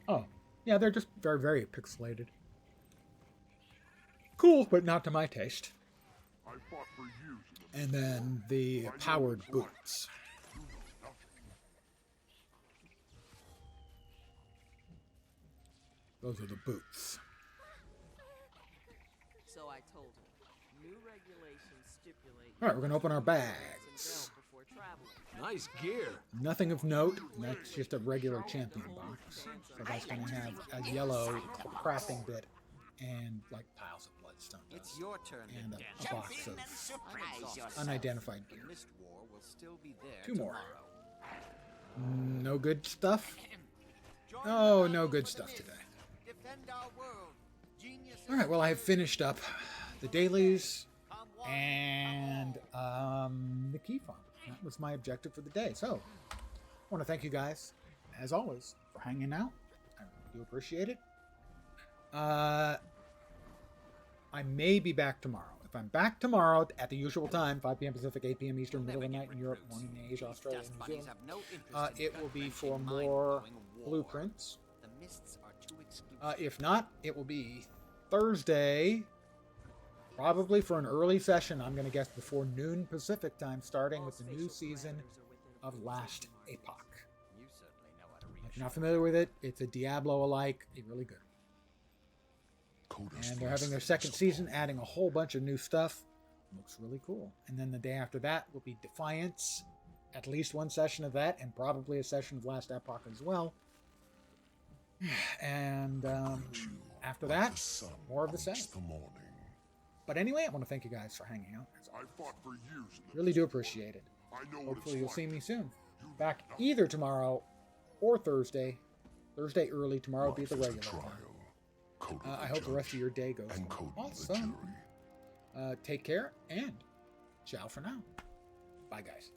Oh, yeah, they're just very, very pixelated. Cool, but not to my taste. And then the powered boots. Those are the boots. So I told him. New regulations stipulate. All right, we're going to open our bags. Nice gear. Nothing of note. That's just a regular champion box. So that's going to have a yellow crafting bit and like piles of bloodstone dust. It's your turn and a box of unidentified gear. 2 more. No good stuff? Oh, no good stuff today. Alright, well, I have finished up the dailies and the key farm. That was my objective for the day. So, I want to thank you guys, as always, for hanging out. I do appreciate it. I may be back tomorrow. If I'm back tomorrow at the usual time, 5 p.m. Pacific, 8 p.m. Eastern, middle of the night in Europe, morning in Asia, Australia, and New Zealand, it will be for more blueprints. If not, it will be Thursday, probably for an early session, I'm going to guess before noon Pacific time, starting with the new season of Last Epoch. If you're not familiar with it, it's a Diablo-alike, really good. And they're having their second season, adding a whole bunch of new stuff. Looks really cool. And then the day after that will be Defiance, at least 1 session of that, and probably a session of Last Epoch as well. And after that, more of the same. But anyway, I want to thank you guys for hanging out. Really do appreciate it. Hopefully you'll see me soon. Back either tomorrow or Thursday. Thursday early, tomorrow will be the regular time. I hope the rest of your day goes awesome. Take care, and ciao for now. Bye, guys.